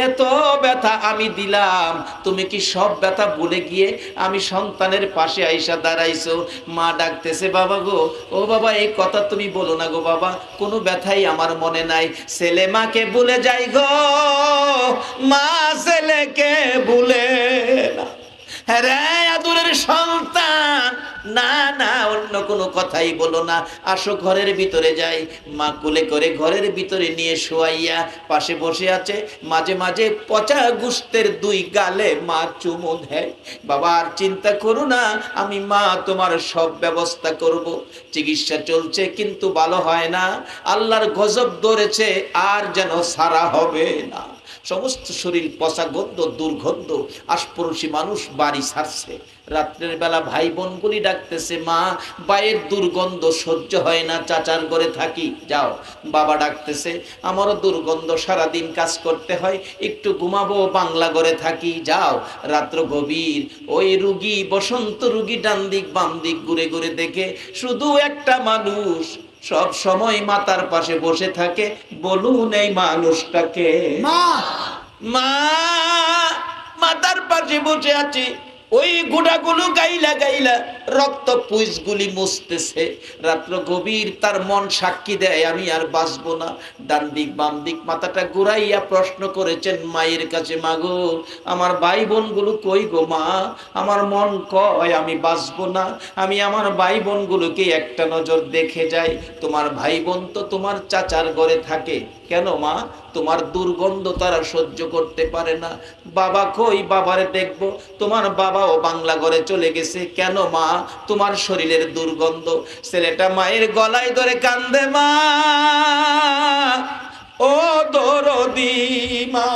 এত ব্যথা আমি দিলাম, তুমি কি সব ব্যথা ভুলে গিয়ে আমি সন্তানের পাশে আইসা দাঁড়াইছো? মা ডাকতেছে, বাবা গো ও বাবা এই কথা তুমি বলো না গো বাবা, কোনো ব্যথাই আমার মনে নাই। ছেলে মাকে ভুলে যাই গো, মা ছেলেকে ভুলে না। রে আদুরের সন্তান, না না অন্য কোনো কথাই বলো না, আসো ঘরের ভিতরে যাই। মা কোলে করে ঘরের ভিতরে নিয়ে শোয়াইয়া পাশে বসে আছে, মাঝে মাঝে পচা গোশতের দুই গালে মা চুমু দেয়। বাবা আর চিন্তা করো না, আমি মা তোমার সব ব্যবস্থা করব। চিকিৎসা চলছে কিন্তু ভালো হয় না, আল্লাহর গজব ধরেছে, আর যেন সারা হবে না। সমস্ত শরীর পচা গন্ধ, দুর্গন্ধ, আশপড়শি মানুষ বাড়ি ছাড়ছে। রাত্রের বেলা ভাই বোনগুলি ডাকতেছে, মা বাইয়ের দুর্গন্ধ সহ্য হয় না, চাচার ঘরে থাকি। যাও। বাবা ডাকতেছে, আমারও দুর্গন্ধ, সারাদিন কাজ করতে হয়, একটু ঘুমাবো, বাংলা ঘরে থাকি। যাও। রাত্র গভীর, ওই রুগী বসন্ত রুগী ডান দিক বাম দিক ঘুরে ঘুরে দেখে শুধু একটা মানুষ সব সময় মাতার পাশে বসে থাকে। বলুন এই মানুষটাকে? মা। মা মাতার পাশে বসে আছে, ওই গুড়াগুলো গাইলা গাইলা রক্ত পুইসগুলি মুছতেছে। রাত্র গভীর, তার মন সাক্ষী দেয় আমি আর বাঁচবো না। ডান দিক বাম দিক মাথাটা ঘুরাইয়া প্রশ্ন করেছেন মায়ের কাছে, মা গো আমার ভাই বোনগুলো কই গো মা? আমার মন কয় আমি বাঁচবো না, আমি আমার ভাই বোনগুলোকে একটা নজর দেখে যাই। তোমার ভাই বোন তো তোমার চাচার ঘরে থাকে, কেন মা? তোমার দুর্গন্ধ তারা সহ্য করতে পারে না। বাবা কই? বাবারে দেখবো। তোমার বাবাও বাংলা ঘরে চলে গেছে, কেন মা? তোমার শরীরের দুর্গন্ধ। ছেলেটা মায়ের গলায় ধরে কান্দে, মা ও দরদি মা,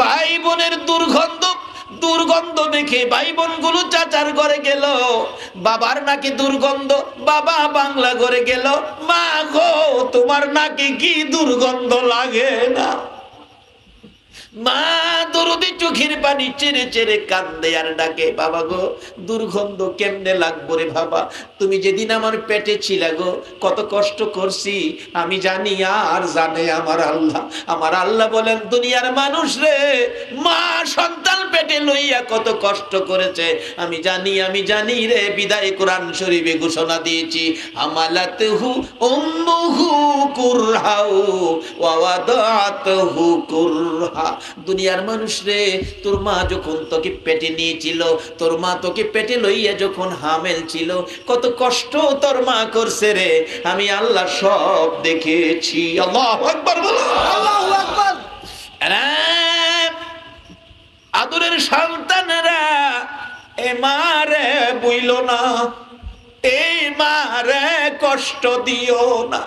ভাই বোনের দুর্গন্ধ দুর্গন্ধ দেখে ভাই বোনগুলো চাচার ঘরে গেল, বাবার নাকি দুর্গন্ধ, বাবা বাংলা ঘরে গেল। মা গো তোমার নাকি কি দুর্গন্ধ লাগে না? মা দরদি চোখের পানি চেরে চেরে কান্দে আর ডাকে, বাবা গো দুর্গন্ধ কেমনে লাগবো রে বাবা? তুমি যেদিন আমার পেটে ছিলা গো, কত কষ্ট করছি আমি জানি, আর জানে আমার আল্লাহ। আমার আল্লাহ বলেন, দুনিয়ার মানুষ রে, মা সন্তান পেটে লইয়া কত কষ্ট করেছে আমি জানি রে। বিদায় কোরআন শরীফে ঘোষণা দিয়েছি, আমালাতহু উম্মুহু কুরহাউ ওয়া ওয়াদাতুহু কুরহা। দুনিয়ার মানুষ রে, তোর মা যখন তোকে পেটে নিয়েছিল, তোর মা তোকে পেটে লইয়া যখন হামেল ছিল, কত কষ্ট তোর মা করছে রে, আমি আল্লাহ সব দেখেছি। আল্লাহু আকবার বলো, আল্লাহু আকবার। আদরের সন্তানেরা, এ মারে বইল না, এই মারে কষ্ট দিও না।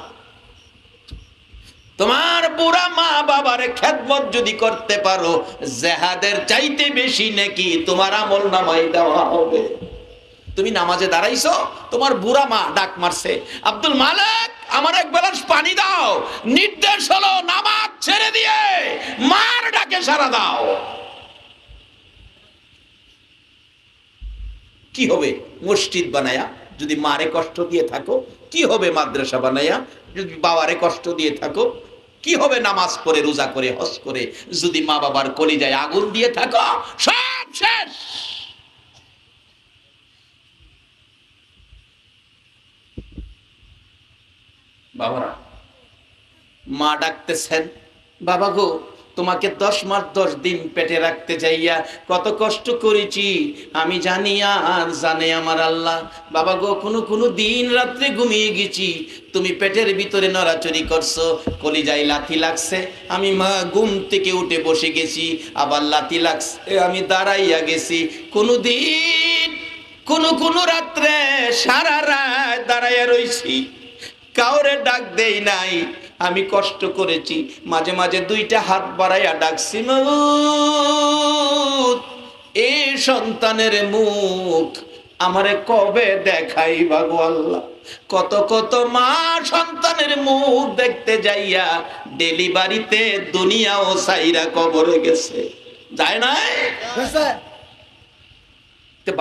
তোমার বুড়া মা বাবার খেদমত যদি করতে পারো, জিহাদের চাইতে বেশি নাকি তোমার আমল নামায় দেওয়া হবে। তুমি নামাজে দাঁড়াইছো, তোমার বুড়া মা ডাক মারছে, আব্দুল মালিক আমার এক গ্লাস পানি দাও, নির্দেশ হলো নামাজ ছেড়ে দিয়ে মার ডাকে সাড়া দাও। কি হবে মসজিদ বানায়া যদি মারে কষ্ট দিয়ে থাকো? কি হবে মাদ্রাসা বানায়া যদি বাবারে কষ্ট দিয়ে থাকো? কি হবে নামাজ পড়ে রোজা করে হজ করে যদি মা বাবার কলিজায় আগুন দিয়ে থাকো? সব শেষ। বাবারা, মা ডাকতেছেন, বাবা গো তোমাকে 10 মাস 10 দিন পেটে রাখতে যাইয়া কত কষ্ট করেছি আমি জানি, আর জানে আমার আল্লাহ। বাবা গো কোনো দিন রাত্রে ঘুমিয়ে গেছি, তুমি পেটের ভিতরে নড়াচড়ি করছো, কলিজায় লাথি লাগছে, আমি মা ঘুম থেকে উঠে বসে গেছি, আবার লাথি লাগছে, আমি দাঁড়াইয়া গেছি। কোনদিন কোন রাত্রে সারা রাত দাঁড়াইয়া রইছি, কাউরে ডাক দেই নাই, আমি কষ্ট করেছি। মাঝে মাঝে 2টা হাত বাড়াইয়া ডাকছি, মাবুদ এই সন্তানের মুখ আমারে কবে দেখাইবা গো আল্লাহ। কত কত মা সন্তানের মুখ দেখতে যাইয়া ডেলিভারিতে দুনিয়াও সাইরা কবরে গেছে, যায় নাই?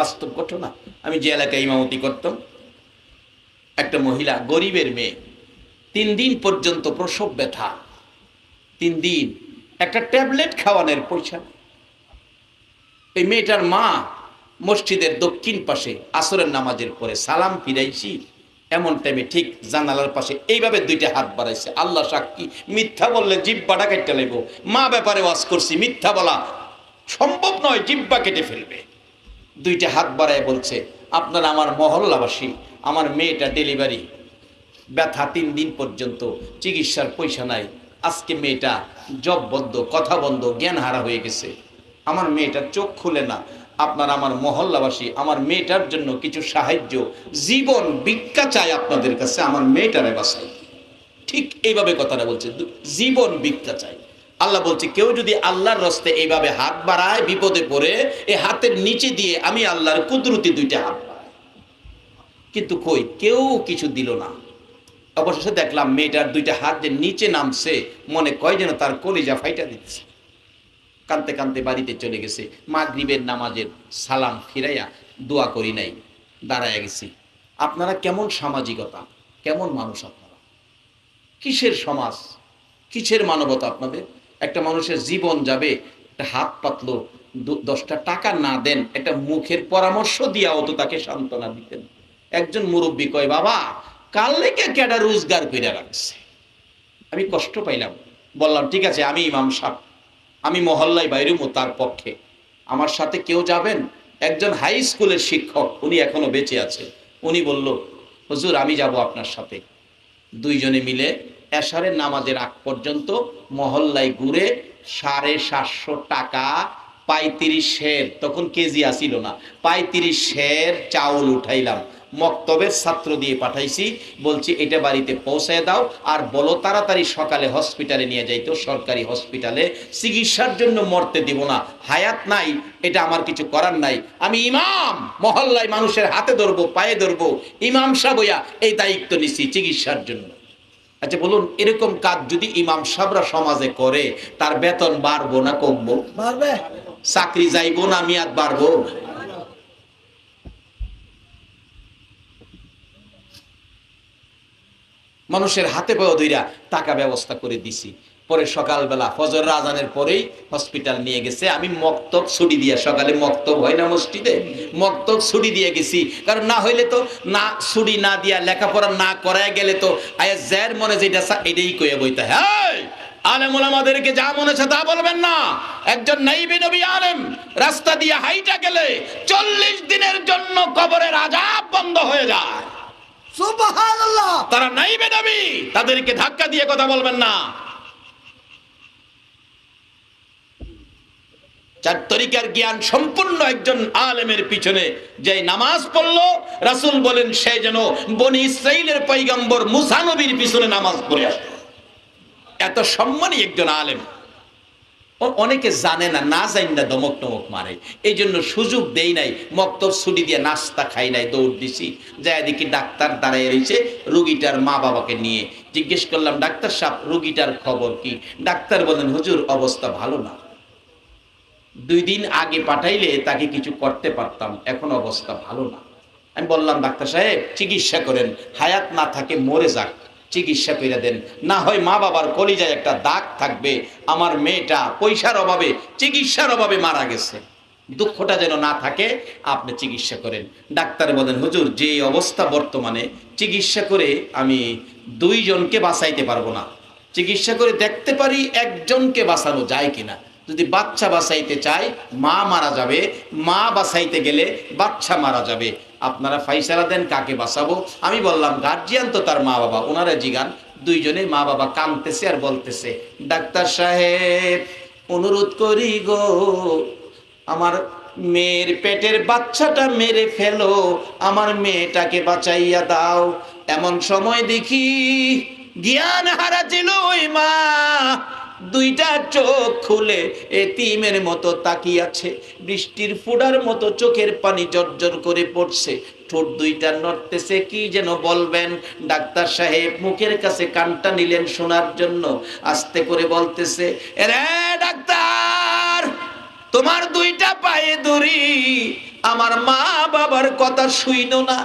বাস্তব ঘটনা। আমি যে এলাকায় ইমামতি করতাম, একটা মহিলা, গরিবের মেয়ে, 3 দিন পর্যন্ত প্রসব ব্যথা, 3 দিন, একটা ট্যাবলেট খাওয়ানোর পয়সা। এই মেয়েটার মা মসজিদের দক্ষিণ পাশে আসরের নামাজের পরে সালাম ফিরাইছি এমন টাইমে ঠিক জানালার পাশে এইভাবে 2টা হাত বাড়াইছে। আল্লাহ সাক্ষী, মিথ্যা বললে জিহ্বাটা কেটে লাগবো। মা ব্যাপারে ওয়াজ করছি, মিথ্যা বলা সম্ভব নয়, জিহ্বা কেটে ফেলবে। 2টা হাত বাড়ায় বলছে, আপনারা আমার মহল্লাবাসী, আমার মেয়েটা ডেলিভারি, ব্যথা 3 দিন পর্যন্ত, চিকিৎসার পয়সা নাই। আজকে মেয়েটা জব বন্ধ, কথা বন্ধ, জ্ঞান হারা হয়ে গেছে। আমার মেয়েটার চোখ খুলে না। আপনারা আমার মহল্লাবাসী, আমার মেয়েটার জন্য কিছু সাহায্য, জীবন ভিক্ষা চাই আপনাদের কাছে, আমার মেয়েটারে বাঁচাই। ঠিক এইভাবে কথাটা বলছে, জীবন ভিক্ষা চাই। আল্লাহ বলছে, কেউ যদি আল্লাহর রাস্তায় এইভাবে হাত বাড়ায়, বিপদে পড়ে, এই হাতের নিচে দিয়ে আমি আল্লাহর কুদরতি 2টা হাত বাড়াই। কিন্তু কই, কেউ কিছু দিল না। অবশেষে দেখলাম মেয়েটার 2টা হাত যে নিচে নামছে, মনে কয় যেন তার কলিজা ফাইটা দিচ্ছে। কাঁদতে কাঁদতে বাড়িতে চলে গেছে। মাগরিবের নামাজের সালাম ফিরাইয়া দোয়া করি নাই, দাঁড়ায় গেছি। আপনারা কেমন সামাজিকতা, কেমন মানুষ আপনারা? কিসের সমাজ, কিসের মানবতা আপনাদের? একটা মানুষের জীবন যাবে, একটা হাত পাতলো, 10টা টাকা না দেন, একটা মুখের পরামর্শ দিয়াও তো তাকে সান্ত্বনা দিতেন। একজন মুরব্বী কয়, বাবা কাল লেগে কেডা রোজগার করে রাখছে। আমি কষ্ট পাইলাম, বললাম ঠিক আছে, আমি ইমাম সাহেব, আমি মহল্লায় বাইরেও তার পক্ষে, আমার সাথে কেউ যাবেন? একজন হাই স্কুলের শিক্ষক, উনি এখনো বেঁচে আছে, উনি বলল, হুজুর আমি যাব আপনার সাথে। 2 জনে মিলে এশারের নামাজের আগ পর্যন্ত মহল্লায় ঘুরে 750 টাকা, 35 সের, তখন কেজি আসিল না, 35 সের চাউল উঠাইলাম। মক্তবের ছাত্র দিয়ে পাঠাইছি, বলছি এটা বাড়িতে পৌঁছায় দাও, আর বলো তাড়াতাড়ি সকালে হসপিটালে নিয়ে যাইতো, সরকারি হসপিটালে, চিকিৎসার জন্য মরতে দিব না, হায়াত নাই, এটা আমার কিছু করার নাই, আমি ইমাম, মহল্লায় মানুষের হাতে ধরবো, পায়ে ধরবো, ইমাম সাহেব হইয়া এই দায়িত্ব নিছি চিকিৎসার জন্য। আচ্ছা বলুন, এরকম কাজ যদি ইমাম সাহেবরা সমাজে করে, তার বেতন বাড়বো না কমবো? বাড়বে। চাকরি যাইবো না মেয়াদ বাড়বো? মানুষের হাতে পায়ে ধইরা টাকা ব্যবস্থা করে দিছি। পরে সকালবেলা ফজর আজানের পরেই হসপিটাল নিয়ে গেছে। আমি মক্তব ছুটি দিয়ে, সকালে মক্তব হয় না মসজিদে, মক্তব ছুটি দিয়ে গেছি। কারণ না হইলে তো, না ছুটি না দিয়া, লেখাপড়া না করায় গেলে তো আয়া যার মনে যেটা এটাই কয়ে বইতে হয়। আলেম ওলামাদেরকে যা মনে আছে তা বলবেন না। একজন নাইবি নবী আলেম রাস্তা দিয়ে হাইটা গেলে 40 দিনের জন্য কবরের আযাব বন্ধ হয়ে যায়। সুবহানাল্লাহ। তারা নাইবে নবী, তাদেরকে ধাক্কা দিয়ে কথা বলবেন না। 4 তরিকার জ্ঞান সম্পূর্ণ একজন আলেমের পিছনে যে নামাজ পড়লো, রাসূল বলেন সে যেন বনি ইসরাইলের পয়গম্বর মুসা নবীর পিছনে নামাজ পড়ে আসে। এত সম্মানী একজন আলেম। অনেকে জানে না, না জানি না দমক টমক মারে, এই জন্য সুযোগ দেই নাই। মক্তব ছুটি দিয়ে নাস্তা খাই নাই, দৌড় দিছি। যাই দেখি ডাক্তার দাঁড়ায় রয়েছে রুগীটার মা বাবাকে নিয়ে। জিজ্ঞেস করলাম, ডাক্তার সাহেব রুগীটার খবর কি? ডাক্তার বলেন, হুজুর অবস্থা ভালো না, 2 দিন আগে পাঠাইলে তাকে কিছু করতে পারতাম, এখন অবস্থা ভালো না। আমি বললাম, ডাক্তার সাহেব চিকিৎসা করেন, হায়াত না থাকে মরে যাক, চিকিৎসা করে দেন, না হয় মা বাবার কলিজায় একটা দাগ থাকবে। আমার মেয়েটা পয়সার অভাবে, চিকিৎসার অভাবে মারা গেছে, দুঃখটা যেন না থাকে, আপনি চিকিৎসা করেন। ডাক্তার বলেন, হুজুর যে অবস্থা বর্তমানে, চিকিৎসা করে আমি 2 জনকে বাঁচাইতে পারবো না। চিকিৎসা করে দেখতে পারি 1 জনকে বাঁচানো যায় কিনা। যদি বাচ্চা বাঁচাইতে চাই, মা মারা যাবে, মা বাঁচাইতে গেলে বাচ্চা মারা যাবে, আপনারা ফাইসালা দেন কাকে বাঁচাবো। আমি বললাম, গার্জিয়ান তো তার মা বাবা, ওনারা জিগান। 2 জনে মা বাবা কাঁদতেছে আর বলতেছে, ডাক্তার সাহেব অনুরোধ করি গো, আমার মেয়ের পেটের বাচ্চাটা মেরে ফেলো, আমার মেয়েটাকে বাঁচাইয়া দাও। এমন সময় দেখি জ্ঞান হারা ছিল ওই মা, দুইটা চোখ খুলে এতিমের মতো তাকিয়ে আছে, বৃষ্টির ফোঁটার মতো চোখের পানি জর্জর করে পড়ছে, ঠোঁট দুইটা নড়তেছে, কি যেন বলবেন। ডাক্তার সাহেব মুখের কাছে কানটা নিলেন শোনার জন্য, আস্তে করে বলতেছে, রে ডাক্তার, তোমার দুইটা পায়ে ধরি, আমার মা বাবার কথা শুইনো না,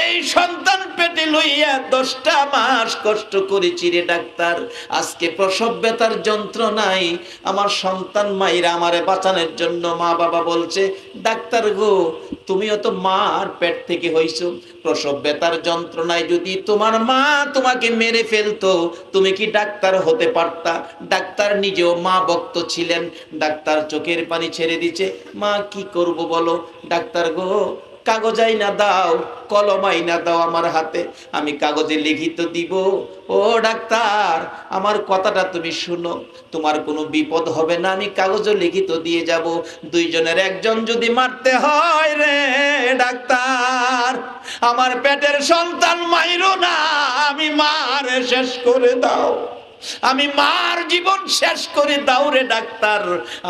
এই সন্তান পেটে লইয়া 10টা মাস কষ্ট করেছি রে ডাক্তার, আজকে প্রসব ব্যথার যন্ত্রণায় আমার সন্তান মায়েরা আমারে বাঁচানোর জন্য মা বাবা বলছে, ডাক্তার গো তুমিও তো মার পেট থেকে হইছো, প্রসব ব্যথার যন্ত্রণায় যদি তোমার মা তোমাকে মেরে ফেলতো তুমি কি ডাক্তার হতে পারতা? ডাক্তার নিজেও মা ভক্ত ছিলেন, ডাক্তার চোখের পানি ছেড়ে দিচ্ছে, মা কি করব বলো? ডাক্তার গো কাগজ আইনা দাও, কলম আইনা দাও আমার হাতে, আমি কাগজে লিখিত দিব। ও ডাক্তার আমার কথাটা তুমি শুনো, তোমার কোনো বিপদ হবে না, আমি কাগজে লিখিত দিয়ে যাব, দুইজনের একজন যদি মারতে হয় রে ডাক্তার, আমার পেটের সন্তান মাইরো না, আমি মারে শেষ করে দাও, আমি মার জীবন শেষ করে দাও রে ডাক্তার,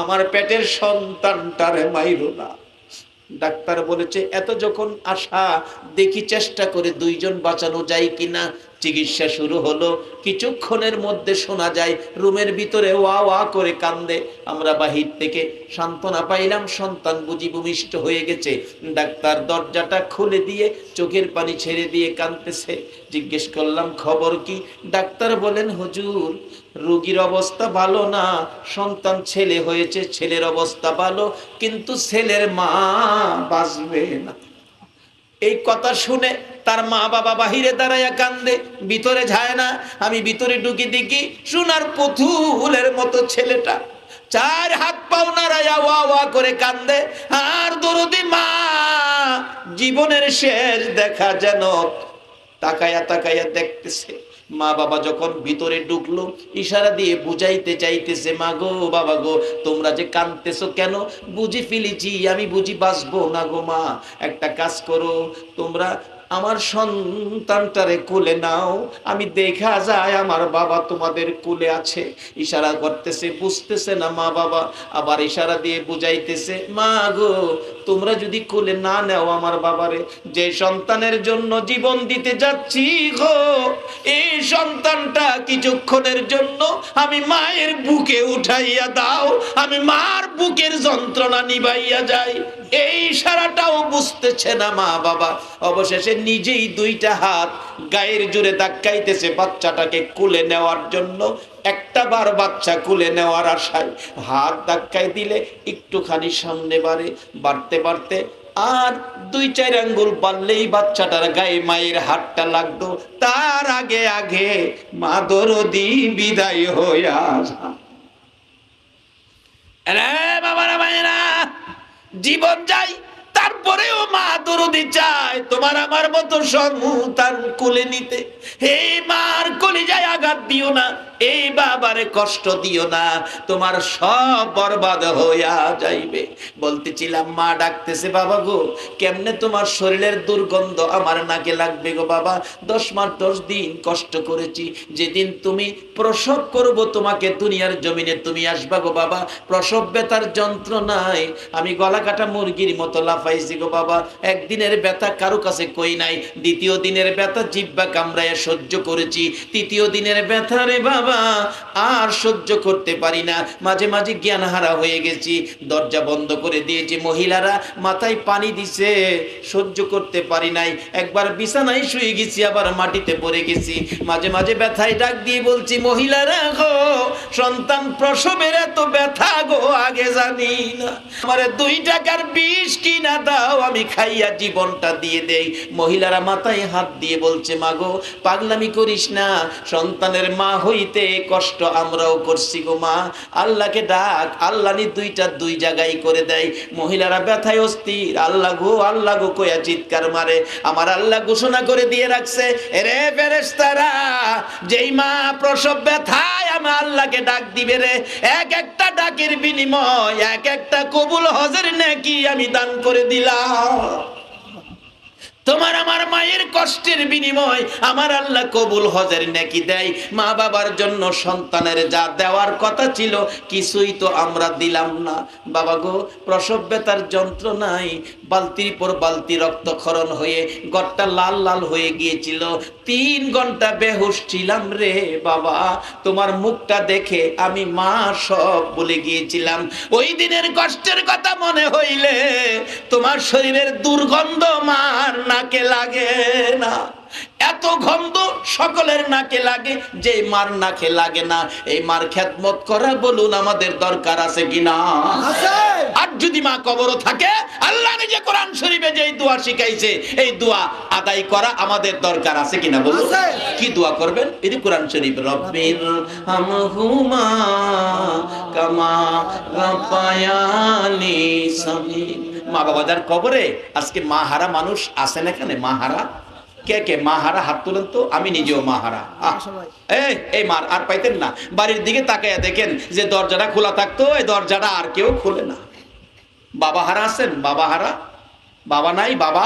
আমার পেটের সন্তানটারে মাইরো না। ডাক্তার বলেছে এত যখন আশা, দেখি চেষ্টা করে দুইজন বাঁচানো যায় কিনা। চিকিৎসা শুরু হলো, কিছুক্ষণের মধ্যে শোনা যায় রুমের ভিতরে ওয়া ওয়া করে কান্দে, আমরা বাহির থেকে সান্ত্বনা পাইলাম, সন্তান বুঝি ভূমিষ্ঠ হয়ে গেছে। ডাক্তার দরজাটা খুলে দিয়ে চোখের পানি ছেড়ে দিয়ে কাঁদতেছে, জিজ্ঞেস করলাম খবর কি? ডাক্তার বলেন হুজুর রোগীর অবস্থা ভালো না, সন্তান ছেলে হয়েছে, ছেলের অবস্থা ভালো, কিন্তু ছেলের মা বাঁচবে না। এই কথা শুনে তার মা বাবা বাহিরে দাঁড়াইয়া কান্দে, ভিতরে যায় না। আমি ভিতরে ঢুকি দেখি সোনার পুতুলের মতো ছেলেটা 4 হাত পাও নাড়াইয়া ওয়া ওয়া করে কান্দে, আর দরদি মা জীবনের শেষ দেখা যেন তাকায়া তাকায়া দেখতেছে। মা বাবা যখন ভিতরে ঢুকলো ইশারা দিয়ে বুঝাইতে চাইতেছে, মা গো বাবা গো তোমরা যে কাঁদতেছো কেন? বুঝি ফেলেছি আমি বুঝি বাঁচবো না গো মা, একটা কাজ করো তোমরা আমার সন্তানটারে কোলে নাও, আমি দেখা যায় আমার বাবা তোমাদের কোলে আছে। ইশারা করতেছে, বুঝতেছে না মা বাবা, আবার ইশারা দিয়ে বুঝাইতেছে, মা গো তোমরা যদি কোলে না নাও আমার বাবারে, যে সন্তানের জন্য জীবন দিতে যাচ্ছি গো, এই সন্তানটা কিছুক্ষণের জন্য আমি মায়ের বুকে উঠাইয়া দাও, আমি মার বুকের যন্ত্রণা নিবাইয়া যাই। এই ইশারাটাও বুঝতেছে না মা বাবা, অবশেষে নিজেই 2টা হাত গায়ের জোরে ধাক্কাইতেছে বাচ্চাটাকে কোলে নেওয়ার জন্য। একটা বার বাচ্চা কোলে নেওয়ার আশায় হাত ধাক্কাই দিলে একটুখানি সামনে বাড়তে বাড়তে আর 2-4 আঙ্গুল বাড়লেই বাচ্চাটার গায়ে মায়ের হাতটা লাগতো, তার আগে আগে মা দরদি বিদায় হইয়া বাবারা মায়েরা জীবন যায়, তারপরেও মা দরদি চায় তোমার আমার মতো সন্তান কোলে নিতে। এই মার কলিজায় আঘাত দিও না, এই বাবারে কষ্ট দিও না, তোমার সব বরবাদ হইয়া যাইবে। বলতেছিলাম মা ডাকতেছে, বাবা গো কেমনে তোমার শরীরের দুর্গন্ধ আমার নাকে লাগবে গো বাবা, 10 মাস 10 দিন কষ্ট করেছি, যেদিন তুমি প্রসব করব তোমাকে দুনিয়ার জমিনে তুমি আসবা গো বাবা, প্রসব ব্যথার যন্ত্রণায় আমি গলা কাটা মুরগির মতো লাফাইছি গো বাবা, একদিনের ব্যথা কারো কাছে কই নাই, দ্বিতীয় দিনের ব্যথা জিহ্বা কামড়ায় সহ্য করেছি, তৃতীয় দিনের ব্যথা রে বাবা আর সহ্য করতে পারি না, মাঝে মাঝে জ্ঞান হারা হয়ে গেছি, দরজা বন্ধ করে দিয়েছি, মহিলারা মাথায় পানি দিছে, সহ্য করতে পারি নাই, একবার বিছানায় শুয়ে গেছি, আবার মাটিতে পড়ে গেছি, মাঝে মাঝে ব্যথায় ডাক দিয়ে বলছি, মহিলারা গো সন্তান প্রসবের এত ব্যথা গো আগে জানি না, আমারে 2 টাকার বিষ কিনা দাও আমি খাইয়া জীবনটা দিয়ে দেই। মহিলারা মাথায় হাত দিয়ে বলছে, মা গো পাগলামি করিস না, সন্তানের মা হইতে কষ্ট আমরাও করছি গো মা, আল্লাহকে ডাক, আল্লাহ নি 2টা 2 জায়গায় করে দেয়। মহিলারা ব্যথায় অস্থির, আল্লাহ গো কইয়া চিৎকার মারে। আমার আল্লাহ ঘোষণা করে দিয়ে রাখছে, রে ফেরেশতারা যেই মা প্রসব ব্যথায় আমার আল্লাহকে ডাক দিবে রে, এক একটা ডাকের বিনিময় এক একটা কবুল হজের নেকি আমি দান করে দিলাম। তোমার আমার মায়ের কষ্টের বিনিময় আমার আল্লাহ কবুল হজের নেকি দেয়। মা বাবার জন্য সন্তানের যা দেওয়ার কথা ছিল কিছুই তো আমরা দিলাম না। বাবা গো, প্রসব ব্যথার যন্ত্রণায় বালতির পর বালতি রক্তক্ষরণ হয়ে গড়টা লাল লাল হয়ে গিয়েছিল। 3 ঘন্টা বেহুশ ছিলাম রে বাবা। তোমার মুখটা দেখে আমি মা সব ভুলে গিয়েছিলাম। ওই দিনের কষ্টের কথা মনে হইলে তোমার শরীরের দুর্গন্ধ মার নাকে লাগে না। এত গন্ধ সকলের নাকে লাগে, যে মার নাকে লাগে না এই মার খেদমত করা বলুন আমাদের দরকার আছে কিনা? আর যদি মা কবরও থাকে, আল্লাহ নিজে কোরআন শরীফে যে দোয়া শিখাইছে এই দোয়া আদায় করা আমাদের দরকার আছে কিনা বলুন? কি দোয়া করবেন? এই কোরআন শরীফ, রব্বির হামহুমা কামা রাব্বায়ানি সগীর। মা বাবা যার কবরে আজকে মা হারা মানুষ আছেন এখানে? মা হারা কে কে? মা হারা হাত তুলেন তো। আমি নিজেও মা হারা। এই মার আর পাইতেন না। বাড়ির দিকে তাকাইয়া দেখেন যে দরজাটা খোলা থাকতো, এই দরজাটা আর কেউ খোলে না। বাবা হারা আছেন? বাবা হারা, বাবা নাই, বাবা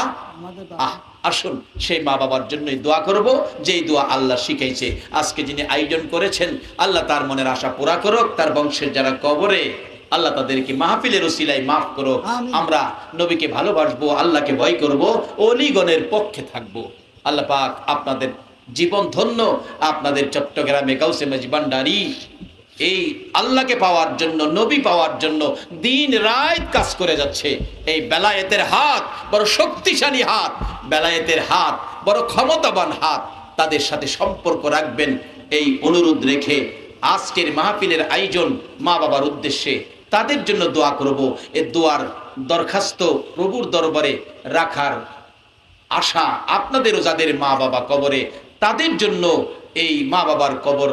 আসুন সেই মা বাবার জন্যই দোয়া করব, যেই দোয়া আল্লাহ শিখাইছে। আজকে যিনি আয়োজন করেছেন আল্লাহ তার মনের আশা পুরা করুক। তার বংশের যারা কবরে আল্লাহ তাদেরকে মাহফিলের উসিলায় মাফ করো। আমরা নবীকে ভালোবাসবো, আল্লাহকে ভয় করব, ওলিগণের পক্ষে থাকবো। আল্লাহ পাক আপনাদের জীবন ধন্য। আপনাদের চট্টগ্রামে গাউসে মাঝি ভান্ডারী এই আল্লাহকে পাওয়ার জন্য, নবী পাওয়ার জন্য দিন রাত কাজ করে যাচ্ছে। এই বেলায়েতের হাত বড় শক্তিশালী হাত, বেলায়েতের হাত বড় ক্ষমতাবান হাত। তাদের সাথে সম্পর্ক রাখবেন এই অনুরোধ রেখে আজকের মাহফিলের আয়োজন মা বাবার উদ্দেশ্যে তাদের জন্য দোয়া করব। এ দোয়ার দরখাস্ত প্রভুর দরবারে রাখার আশা আপনাদেরও, যাদের মা বাবা কবরে তাদের জন্য এই মা বাবার কবর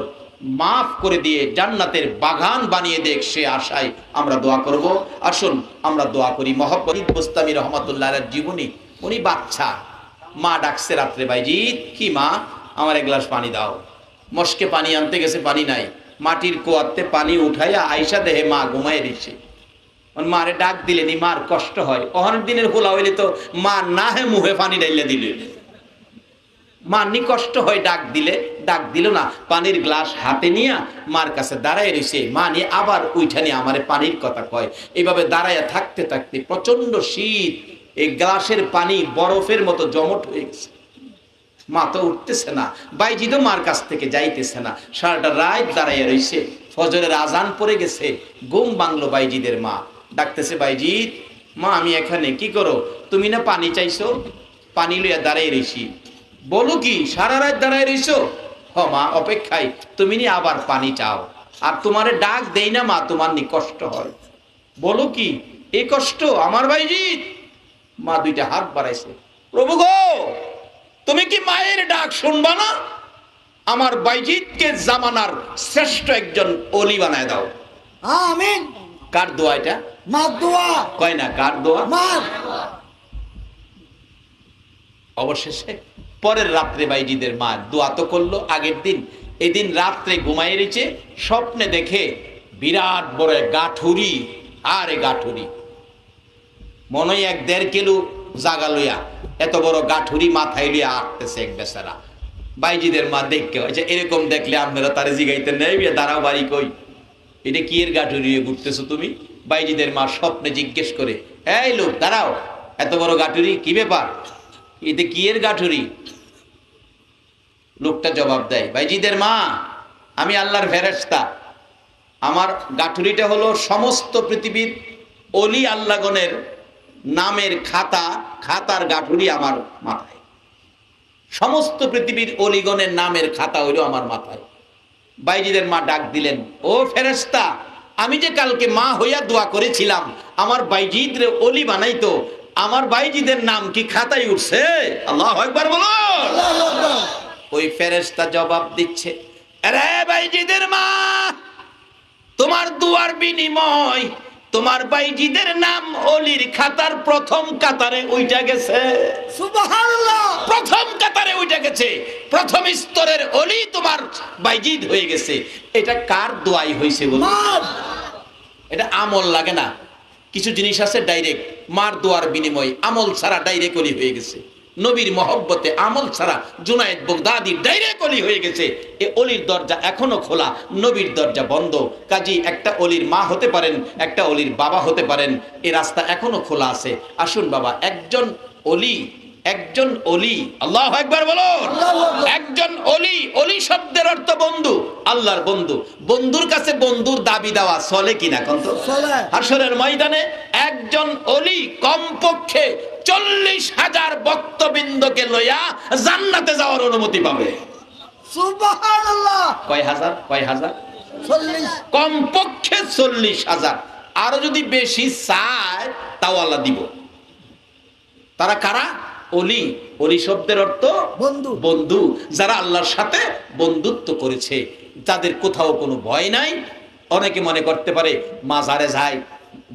মাফ করে দিয়ে জান্নাতের বাগান বানিয়ে দেখ, সে আশায় আমরা দোয়া করব। আসুন আমরা দোয়া করি। মোহাম্মদ মুস্তামি রহমাতুল্লাহ জীবনী, উনি বাচ্চা, মা ডাকছে রাত্রে, ভাইজিৎ কি মা আমার এক গ্লাস পানি দাও। মস্কে পানি আনতে গেছে, পানি নাই। মাটির কুয়াতে পানি উঠাইয়া আইসা দেহে মা ঘুমাই দিচ্ছে। মারে ডাক দিলেনি, মার কষ্ট হয়। অনেক দিনের খোলা হইলে তো মা না হে মুহে পানি ডাইলে দিলে মানি কষ্ট হয়। ডাক দিলে ডাক দিল না, পানির গ্লাস হাতে নিয়ে মার কাছে দাঁড়ায় রয়েছে। মা নিয়ে আবার উঠানি আমারে পানির কথা কয়। এইভাবে দাঁড়াইয়া থাকতে থাকতে প্রচন্ড শীত, এই গ্লাসের পানি বরফের মতো জমট হয়ে গেছে। মা তো উঠতেছে না, বাইজিদও মার কাছ থেকে যাইতেছে না। সারাটা রাত দাঁড়াইয়া রয়েছে। ফজরের আজান পড়ে গেছে, ঘুম ভাঙলো বাইজিদের। মা ডাকতেছে, বাইজিদ মা আমি এখানে, কি করো? তুমি না পানি চাইছো, পানি লইয়া দাঁড়াই রইছি। বলো কি সারা রাত দাঁড়াই রইছো? হ মা অপেক্ষায়, তুমি নি আবার পানি চাও। আর তোমারে ডাক দেই না মা, তোমার নি কষ্ট হয়। বলো কি এই কষ্ট আমার বাইজিদ? মা দুইটা হাত বাড়াইছে, প্রভু গো তুমি কি মায়ের ডাক শুনবা না? আমার বাইজিদকে জামানার শ্রেষ্ঠ একজন ওলি বানায় দাও। আমিন। কার দোয়া এটা? মার দোয়া। কয় না কার দোয়া? মার। অবশেষে পরের রাত্রে বাইজিদের মা দোয়া তো করলো আগের দিন। এদিন রাত্রে ঘুমাই রয়েছে, স্বপ্নে দেখে বিরাট বড় গাঠুরি। আর এ গাঠুরি মনে হয় 1.5 কিলো জাগা লইয়া এত বড় গাঠুরি মাথায় লিয়া আসতেছে এক বেচারা। বাইজিদের মা দেখতে হয়েছে, এরকম দেখলে আপনারা তারে জিগাইতে নেই, দাঁড়াও বাড়ি কই, এটা কি এর গাঠুরি ঘুরতেছো তুমি? বাইজিদের মা স্বপ্নে জিজ্ঞেস করে, এই লোক দাঁড়াও, এত বড় গাঠুরি কি ব্যাপার, এটা কি এর গাঠুরি? লোকটা জবাব দেয়, বাইজিদের মা আমি আল্লাহর ফেরেশতা, আমার গাঠুরিটা হলো সমস্ত পৃথিবীর অলি আল্লাহগণের নামের খাতা, খাতার গাঠুরি আমার মাথায়। সমস্ত পৃথিবীর অলিগণের নামের খাতা হইল আমার মাথায়। বাইজিদের মা ডাক দিলেন, ও ফেরেশতা, আমি যে কালকে মা হইয়া দোয়া করেছিলাম আমার বাইজিদরে অলি বানাইতো, আমার বাইজিদের নাম কি খাতায় উঠছে? আল্লাহু আকবার বলো। ওই ফেরেশতা জবাব দিচ্ছে, আরে বাইজিদের মা, তোমার দুয়ার বিনিময় তোমার বাইজিদের নাম অলির খাতার প্রথম কাতারে উঠা গেছে। সুবহানাল্লাহ। প্রথম কাতারে উঠা গেছে, প্রথম স্তরের অলি তোমার বাইজিদ হয়ে গেছে। এটা কার দোয়াই হয়েছে বলো? এটা আমল লাগে না। কিছু জিনিস আছে ডাইরেক্ট, মার দোয়ার বিনিময়, আমল ছাড়া ডাইরেক্ট অলি হয়ে গেছে। নবীর মহব্বতে আমল ছাড়া জুনায়েদ বাগদাদি ডাইরেক্ট অলি হয়ে গেছে। এ অলির দরজা এখনো খোলা, নবীর দরজা বন্ধ। কাজী একটা অলির মা হতে পারেন, একটা অলির বাবা হতে পারেন, এ রাস্তা এখনো খোলা আছে। আসুন বাবা, একজন অলি, একজন অলি, আল্লাহু আকবার বলুন। একজন অলি, অলি শব্দের অর্থ বন্ধু, আল্লাহর বন্ধু। বন্ধুর কাছে বন্ধুর দাবি দেওয়া চলে কিনা কন্ত? চলে। হাশরের ময়দানে একজন অলি কমপক্ষে 40,000 ভক্তবৃন্দকে লইয়া জান্নাতে যাওয়ার অনুমতি পাবে। সুবহানাল্লাহ। কয় হাজার? কয় হাজার? 40। কমপক্ষে 40,000। আরো যদি বেশি চায় তাও আল্লাহ দিব। তারা কারা? অলি। অলি শব্দের অর্থ বন্ধু। বন্ধু। যারা আল্লাহর সাথে বন্ধুত্ব করেছে, তাদের কোথাও কোনো ভয় নাই। অনেকে মনে করতে পারে মাজারে যায়,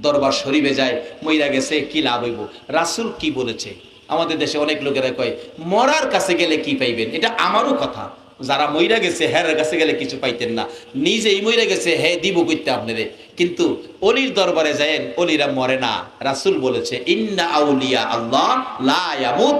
দরবার শরীফে যায়, মইরা গেছে কি লাভ হইব? রাসূল কি বলেছে? আমাদের দেশে অনেক লোকেরা কয় মরার কাছে গেলে কি পাইবেন। এটা আমারও কথা। যারা মইরা গেছে হের কাছে গেলে কিছু পাইতেন না, নিজেই মইরা গেছে হে দিব কইতে আপনারে। কিন্তু অলির দরবারে যায়েন, অলিরা মরে না। রাসূল বলেছে ইন্না আউলিয়া আল্লাহ লা ইয়ামুত।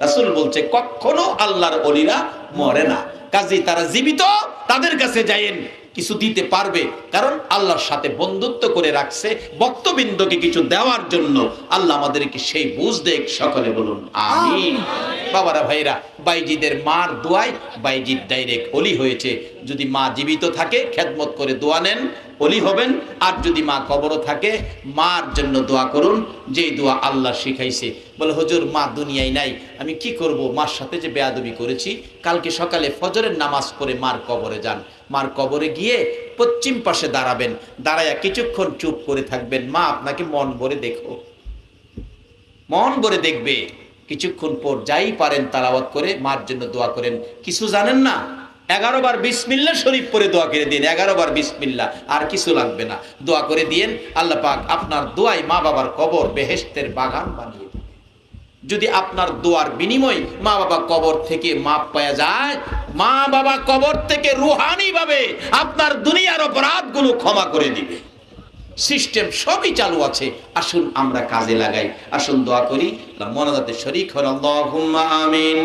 রাসূল বলছে কখনো আল্লাহর অলিরা মরে না। কাজেই তারা জীবিত, তাদের কাছে যায়েন, কিছু দিতে পারবে, কারণ আল্লাহর সাথে বন্ধুত্ব করে রাখছে। ভক্তবৃন্দকে কিছু দেওয়ার জন্য আল্লাহ আমাদেরকে সেই বুঝ দেখ। সকলে বলুন আমিন। বাবারা ভাইরা, বাইজিদের মার দোয়ায় বাইজিদ ডাইরেক্ট অলি হয়েছে। যদি মা জীবিত থাকে খেদমত করে দোয়া নেন, অলি হবেন। আর যদি মা কবরও থাকে, মার জন্য দোয়া করুন, যেই দোয়া আল্লাহ শিখাইছে। বলে হুজুর মা দুনিয়ায় নাই, আমি কি করব? মার সাথে যে বেয়াদবি করেছি। কালকে সকালে ফজরের নামাজ পড়ে মার কবরে যান। মার কবরে গিয়ে পশ্চিম পাশে দাঁড়াবেন, দাঁড়ায়া কিছুক্ষণ চুপ করে থাকবেন। মা আপনাকে মন ভরে দেখো, মন ভরে দেখবে। কিছুক্ষণ পর যাই পারেন তালাওয়াত করে মার জন্য দোয়া করেন। কিছু জানেন না, 11 বার বিসমিল্লাহ শরীফ পড়ে দোয়া করে দিন। 11 বার বিসমিল্লাহ, আর কিছু লাগবে না। দোয়া করে দিয়েন, আল্লাহ পাক আপনার দোয়ায় মা বাবার কবর বেহেশতের বাগান বানিয়ে দেবে। যদি আপনার দোয়ার বিনিময় মা বাবা কবর থেকে মাপ পাওয়া যায়, মা বাবা কবর থেকে রুহানি ভাবে আপনার দুনিয়ার অপরাধগুলো ক্ষমা করে দিবে। সিস্টেম সবই চালু আছে। আসুন আমরা কাজে লাগাই, আসুন দোয়া করি। মনাজাতে শরীক হন। আল্লাহুম্মা আমিন।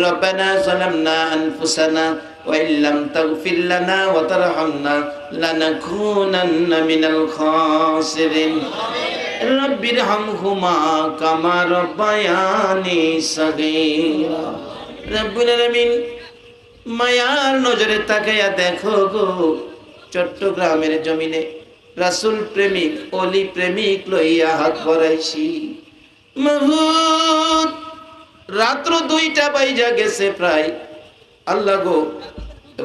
রব্বানা যালামনা আনফুসানা ওয়া ইল্লাম তাগফির লানা ওয়া তারহামনা লানাকুনান্না মিনাল খাসিরিন। রব্বিরহামহুমা কামা রব্বায়ানি সাগীরা। রব্বুল আলামিন, মায়ার নজরে তাকায়া দেখো গো, চট্টগ্রামের জমিনে রাসূল প্রেমিক, অলি প্রেমিক লইয়া হাত বাড়াইছি। মাহবুব, রাত্র 2টা বাইজা গেছে প্রায়। আল্লাহ গো,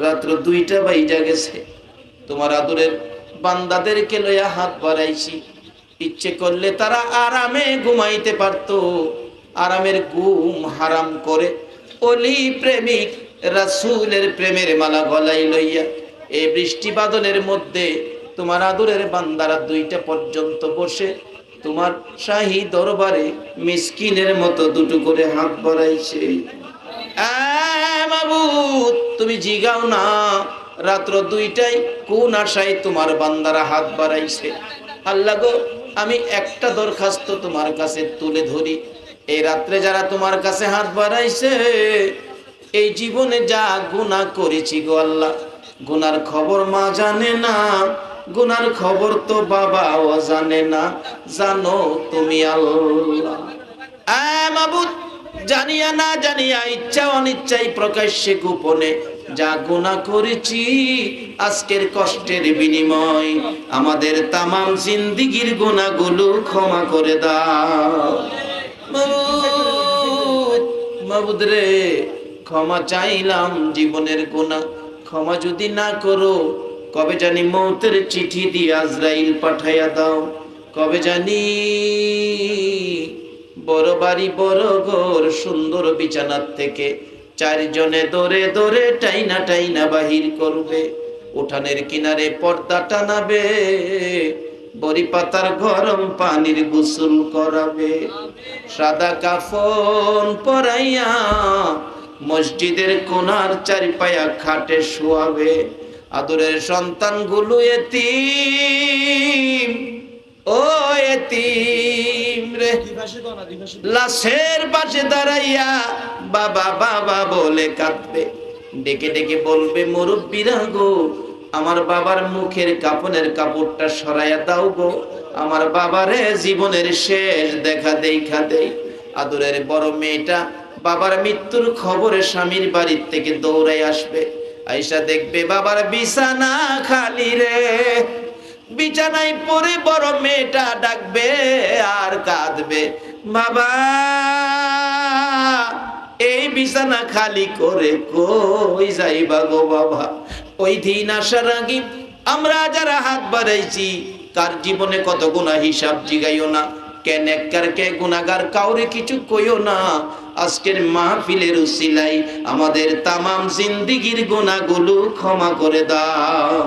রাত্র 2টা বাইজা গেছে। তোমার আদরের বান্দাদেরকে লইয়া হাত বাড়াইছি। ইচ্ছে করলে তারা আরামে ঘুমাইতে পারতো, আরামের ঘুম হারাম করে অলি প্রেমিক রাসূলের প্রেমের মালা গলায় লইয়া এই বৃষ্টি বাদলের মধ্যে তোমার আদরের বান্দারা 2টা পর্যন্ত বসে তোমার শাহী দরবারে মিসকিনের মতো দুটো করে হাত বাড়াইছে। মাবুদ, তুমি জিগাও না, রাত্র 2টায় কোন আশায় তোমার বান্দারা হাত বাড়াইছে। আল্লাহ গো, আমি একটা দরখাস্ত তোমার কাছে তুলে ধরি। এই রাত্রে যারা তোমার কাছে হাত বাড়াইছে, এই জীবনে যা গুনাহ করেছি গো আল্লাহ, গুনার খবর মা জানে না, গুনার খবর তো বাবাও জানে না, জানো তুমি আল্লাহ। মাবুদ, জানিয়া না জানিয়া, ইচ্ছা অনিচ্ছায়, প্রকাশ্যে গোপনে যা গুনাহ করেছি, আজকের কষ্টের বিনিময় আমাদের তামাম জিন্দেগীর গুনাহগুলো ক্ষমা করে দাও। মাবুদ, মাবুদ রে, ক্ষমা চাইলাম জীবনের গুনাহ। ক্ষমা যদি না করো, কবে জানি মৌতের চিঠি দিয়ে আজরাইল পাঠাইয়া দাও। কবে জানি বড় বাড়ি, বড় ঘর, সুন্দর বিছানার থেকে 4 জনে দরে দরে টাইনা টাইনা বাহির করবে। উঠানের কিনারে পর্দা টানাবে, বড়ি পাতার গরম পানির গোসল করাবে। সাদা কাফন পরাইয়া মসজিদের কোণার চারিপায়া খাটে শোয়াবে। আদরের সন্তানগুলো এতিম, ও এতিম রে, লাশের পাশে দাঁড়াইয়া বাবা বাবা বলে কাঁদবে, ডেকে ডেকে বলবে, মুরব্বিরা গো, আমার বাবার মুখের কাপড়ের কাপড়টা সরাইয়া দাও গো, আমার বাবারে জীবনের শেষ দেখা দেখা দেই। আদরের বড় মেয়েটা বাবার মৃত্যুর খবরে স্বামীর বাড়ির থেকে দৌড়াই আসবে, আইসা দেখবে বাবার বিছানা খালি রে। বিছানায় পড়ে বড় মেয়েটা ডাকবে আর কাঁদবে, বাবা এই বিছানা খালি করে কই যাইবা গো বাবা। ওই দিন আসার আগে আমরা যারা হাত বাড়াইছি কার জীবনে কত গুনাহ হিসাব জিগাইও না, কে নেককার কে গুনাহগার কাউরে কিছু কইও না। আজকের মাহফিলের উসিলাই আমাদের তামাম জিন্দেগীর গুনাহগুলো ক্ষমা করে দাও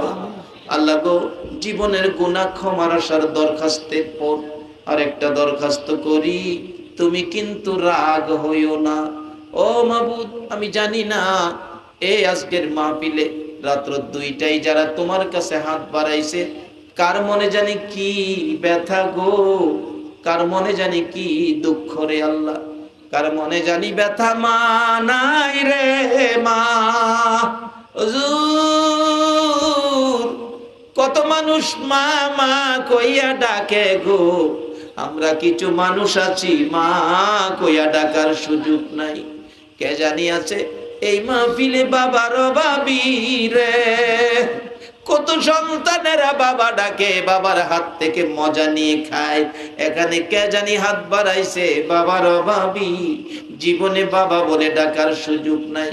আল্লাহ গো। জীবনের গুনাহ ক্ষমার আসার দরখাস্তের পর আরেকটা দরখাস্ত করি, তুমি কিন্তু রাগ হইও না। ও মাবুদ, আমি জানি না এই আজকের মাহফিলে রাত্র 2টায় যারা তোমার কাছে হাত বাড়াইছে কার মনে জানি কি ব্যথা গো, কার মনে জানি কি দুঃখ রে আল্লাহ, কার মনে জানি ব্যথা মা নাই রে মা। হুজুর কত মানুষ মা মা কইয়া ডাকে গো, আমরা কিছু মানুষ আছি মা কইয়া ডাকার সুযোগ নাই। কে জানি আছে এই মাহফিলে বাবার অভাবী রে, কত সন্তানেরা বাবা ডাকে, বাবার হাত থেকে মজা নিয়ে খায়। এখানে কে জানি হাত বাড়াইছে বাবার অভাবী, জীবনে বাবা বলে ডাকার সুযোগ নাই।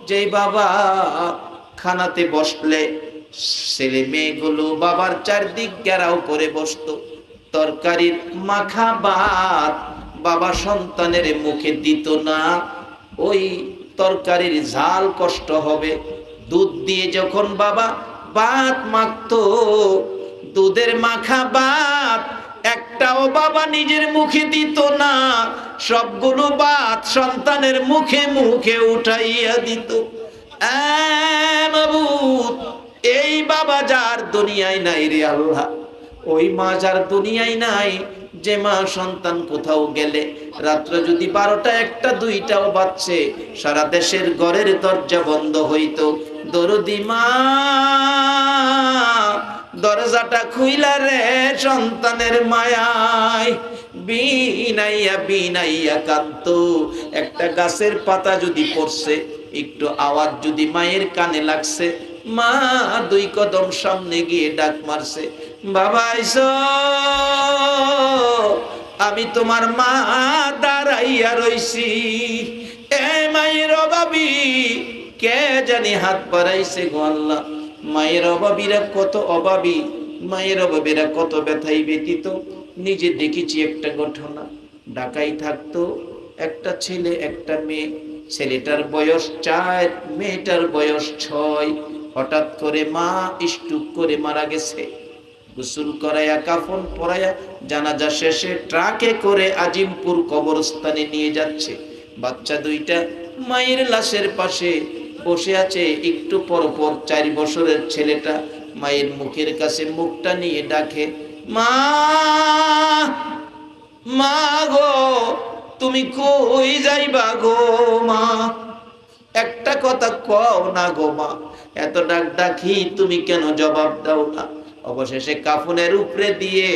যেই বাবা খানাতে বসলে ছেলে মেয়েগুলো বাবার চারদিক ঘেরাও করে বসতো, তরকারির মাখা ভাত বাবা সন্তানের মুখে দিত না, ওই তরকারির ঝাল কষ্ট হবে। দুধ দিয়ে যখন বাবা ভাত মাখতো, দুধের মাখা ভাত একটাও বাবা নিজের মুখে দিত না, সবগুলো ভাত সন্তানের মুখে মুখে উঠাইয়া দিত। মাবুদ, এই বাবা যার দুনিয়ায় নাই রে আল্লাহ, ওই মা যার দুনিয়ায় নাই, যে মা সন্তান কোথাও গেলে রাত্র যদি 12টা 1টা 2টাও বাজছে সারা দেশের ঘরের দরজা বন্ধ হইতো, দরদি মা দরজাটা খুইলা রে সন্তানের মায়ায় বিনাইয়া বিনাইয়া কাঁদতো। একটা গাছের পাতা যদি পড়ছে, একটু আওয়াজ যদি মায়ের কানে লাগছে, মা 2 কদম সামনে গিয়ে ডাক মারছে, বাবা আইসো, আমি তোমার মা দাঁড়াইয়া রইছি। এ মায়ের অভাবী কে জানি হাত বাড়াইছে গো আল্লাহ। মায়ের অভাবীরা কত অভাবী, মায়ের অভাবীরা কত ব্যথাই ব্যতীত। নিজে দেখেছি একটা ঘটনা, ঢাকায় থাকতো একটা ছেলে একটা মেয়ে, ছেলেটার বয়স 4, মেয়েটার বয়স 6। হঠাৎ করে মা স্ট্রোক করে মারা গেছে। গোসল করাইয়া কাফন পরাইয়া জানাজা শেষে ট্রাকে করে আজিমপুর কবরস্থানে নিয়ে যাচ্ছে। বাচ্চা 2টা মায়ের লাশের পাশে বসে আছে। একটু পর পর 4 বছরের ছেলেটা মায়ের মুখের কাছে মুখটা নিয়ে ডাকে, মা মা গো, তুমি কই যাইবা গো মা, একটা কথা কও না গো মা, এত ডাক ডাকি তুমি কেন জবাব দাও না। অবশেষে কাফনের উপরে দিয়ে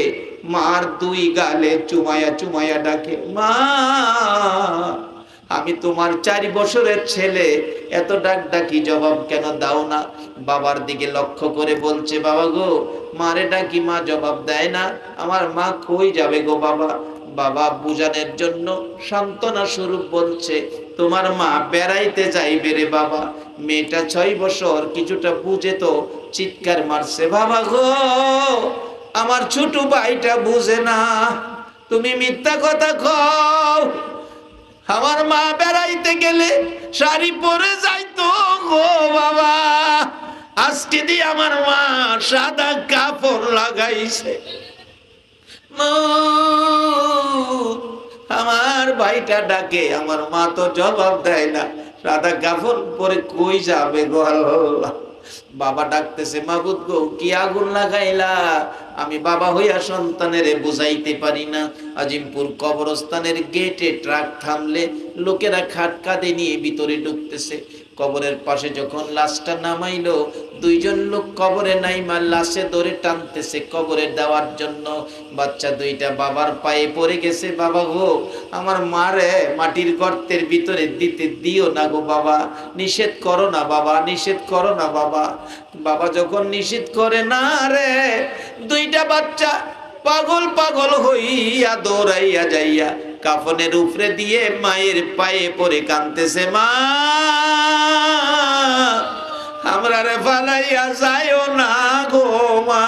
মার 2 গালে চুমায়া চুমায়া ডাকে, মা আমি তোমার 4 বছরের ছেলে, এত ডাক ডাকি জবাব কেন দাও না। বাবার দিকে লক্ষ্য করে বলছে, বাবা গো, মারে ডাকি মা জবাব দেয় না, আমার মা কই যাবে গো বাবা। বাবা বুঝানোর জন্য সান্ত্বনা স্বরূপ বলছে, তোমার মা বেড়াইতে যাইবে রে বাবা। মেয়েটা 6 বছর, কিছুটা বুঝে তো চিৎকার মারছে, বাবা গো, আমার ছোট ভাইটা বুঝে না, তুমি মিথ্যা কথা কও। আমার মা বেড়াইতে গেলে শাড়ি পরে যাইতো গো বাবা, আজকে দিয়ে আমার মা সাদা কাপড় লাগাইছে। আমার ভাইটা ডাকে, আমার মা তো জবাব দেয় না, সাদা কাপড় পরে কই যাবে গো আল্লাহ। বাবা ডাকতেছে, মাবুদ গো কি আগুন লাগাইলা, আমি বাবা হইয়া সন্তানের বুঝাইতে পারি না। আজিমপুর কবরস্থানের গেটে ট্রাক থামলে লোকেরা খাটকাদে নিয়ে ভিতরে ঢুকতেছে। কবরের পাশে যখন লাশটা নামাইলো, দুইজন লোক কবরে নাইমা লাশে ধরে টানতেছে কবরে দেওয়ার জন্য। বাচ্চা দুইটা বাবার পায়ে পড়ে গেছে, বাবা গো আমার মারে মাটির গর্তের ভিতরে দিতে দিও না গো বাবা, নিষেধ করো না বাবা, নিষেধ করো না বাবা। বাবা যখন নিষেধ করে না রে, দুইটা বাচ্চা পাগল পাগল হইয়া দৌড়াইয়া যাইয়া কাফনের উপরে দিয়ে মায়ের পায়ে পড়ে কাঁদতেছে, মা আমরা রে ফালাইয়া যাইও না গো মা,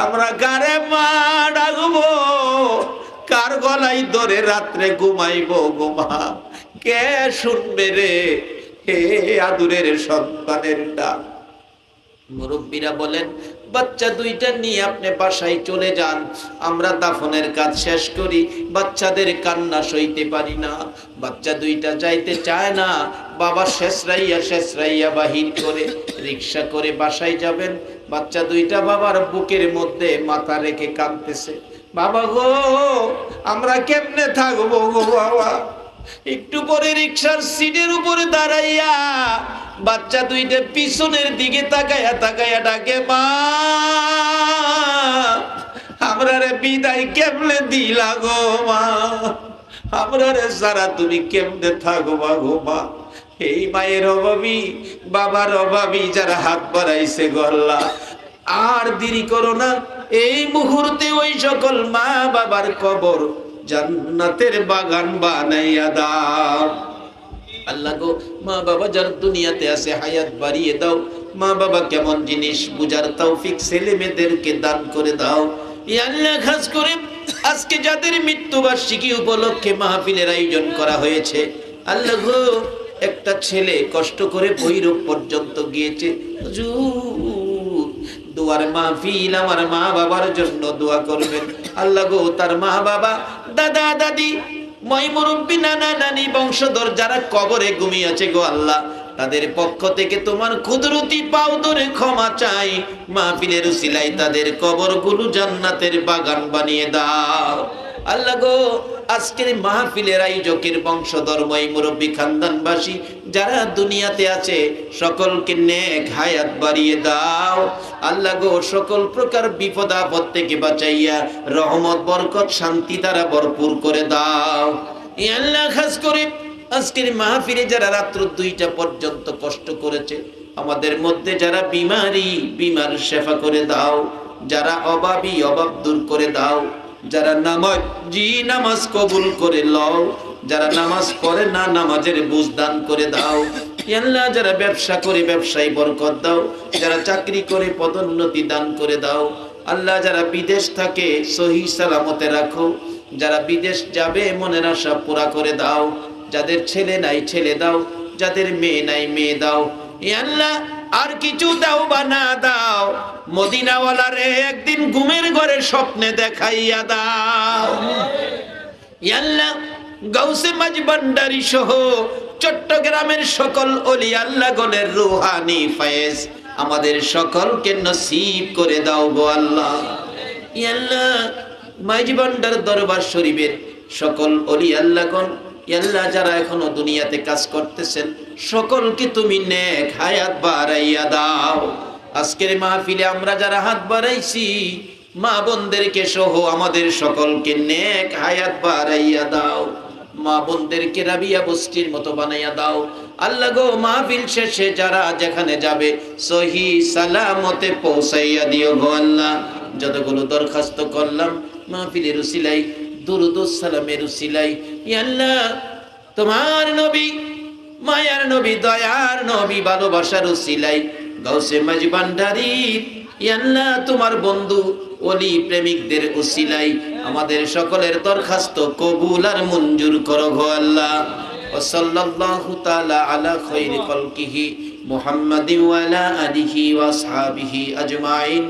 আমরা কারে মা ডাকবো, কার গলাই ধরে রাত্রে ঘুমাইবো গো মা, কে শুনবে রে হে আদুরের সন্তানের ডাক। মুরব্বীরা বলেন, বাচ্চা দুইটা নিয়ে আপনি বাসায় চলে যান, আমরা দাফনের কাজ শেষ করি, বাচ্চাদের কান্না সইতে পারি না। বাচ্চা দুইটা যাইতে চায় না, বাবা শেষরাইয়া বাহির করে রিক্সা করে বাসায় যাবেন। বাচ্চা দুইটা বাবার বুকের মধ্যে মাথা রেখে কাঁদতেছে, বাবা গো আমরা কেমনে থাকবো গো বাবা। একটু পরে রিক্সার সিটের উপরে দাঁড়াইয়া বাচ্চা দুইটা পিছনের দিকে তাকায়া তাকায়া ডাকে, মা আমরা রে বিদায় কেমনে দিলা গো মা, আমরা রে সারা তুমি কেমনে থাকবা গো মা। এই মায়ের অভাবী বাবার অভাবী যারা হাত বাড়াইছে গো আল্লাহ, আর দেরি করো না, এই মুহূর্তে ওই সকল মা বাবার কবর জান্নাতের বাগান বানাইয়া দাও। আল্লাহ গো মা বাবা যার দুনিয়াতে আছে হায়াত বাড়িয়ে দাও, মা বাবা কেমন জিনিস বুঝার তৌফিক ছেলে মেয়েদেরকে দান করে দাও। ইয়া আল্লাহ খাস করে আজকে যাদের মৃত্যুবার্ষিকী উপলক্ষে মাহফিলের আয়োজন করা হয়েছে, আল্লাহ গো একটা ছেলে কষ্ট করে ভৈরব পর্যন্ত গিয়েছে, হুজুর দুয়ার মাহফিল আমার মা বাবার জন্য দোয়া করবেন। আল্লাহ গো তার মা বাবা দাদা দাদি মই মুরব্বী নানা নানি বংশধর যারা কবরে ঘুমিয়ে আছে গো আল্লাহ, তাদের পক্ষ থেকে তোমার কুদরতি পাও ধরে ক্ষমা চাই, মাহফিলের উসিলায় তাদের কবরগুলো জান্নাতের বাগান বানিয়ে দাও। আল্লাহ গো আজকের মাহফিলের আয়োজকের বংশধর মই মুরব্বী খানদানবাসী যারা দুনিয়াতে আছে সকলকে নেক হায়াত বাড়িয়ে দাও। আল্লাহ গো সকল প্রকার বিপদ আপদ থেকে বাঁচাইয়া রহমত বরকত শান্তি দ্বারা ভরপুর করে দাও। এই আল্লাহ খাস করে আজকের মাহফিলে যারা রাত্র 2টা পর্যন্ত কষ্ট করেছে, আমাদের মধ্যে যারা বিমার শেফা করে দাও, যারা অভাবী অভাব দূর করে দাও, যারা নামাজ কবুল করে লও, যারা নামাজ পড়ে না নামাজের বুঝ দান করে দাও। আল্লাহ যারা ব্যবসা করে ব্যবসায় বরকত দাও, যারা চাকরি করে পদোন্নতি দান করে দাও। আল্লাহ যারা বিদেশ থাকে সহি সালামতে রাখো, যারা বিদেশ যাবে মনের আশা পুরা করে দাও, যাদের ছেলে নাই ছেলে দাও, যাদের মেয়ে নাই মেয়ে দাও। আল্লাহ আর কিছু দাও বা না দাও, মদিনাওয়ালারে একদিন ঘুমের ঘরে স্বপ্নে দেখাইয়া দাও। আল্লাহ গাউসে মাঝবান্ডারি সহ চট্টগ্রামের সকল ওলি আল্লাহ গণের রুহানি ফয়েজ আমাদের সকলকে নসিব করে দাও গো আল্লাহ। আল্লাহ মাঝবান্ডার দরবার শরীফের সকল ওলি আল্লাহ গণ আল্লাহ যারা এখনো দুনিয়াতে কাজ করতেছেন সকলকে তুমি নেক হায়াত বাড়াইয়া দাও। আজকের মাহফিলে আমরা যারা হাত বাড়াইছি মা বোনদেরকে সহ আমাদের সকলকে নেক হায়াত বাড়াইয়া দাও। মা বোনদেরকে রাবিয়া বস্তির মতো বানাইয়া দাও। আল্লাহ গো মাহফিল শেষে যারা যেখানে যাবে সহি সালামতে পৌঁছাইয়া দিও গো আল্লাহ। যতগুলো দরখাস্ত করলাম মাহফিলের উসিলাই দুরুদ ও সালামের উসিলাই, আল্লাহ তোমার নবী মায়ার নবী দয়ার নবী ভালোবাসার উসিলাই গাউসে মাঝবান্ডারি আল্লাহ তোমার বন্ধু ওলি প্রেমিকদের উসিলাই আমাদের সকলের দরখাস্ত কবুল আর মঞ্জুর করো গো আল্লাহ। ওয়া সাল্লাল্লাহু তাআলা আলা খায়রি খালকিহি মুহাম্মাদিন ওয়া আলা আলিহি ওয়া আসহাবিহি আজমাইন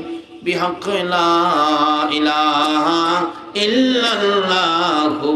বিহাক্কি লা ইলাহা ইল্লাল্লাহু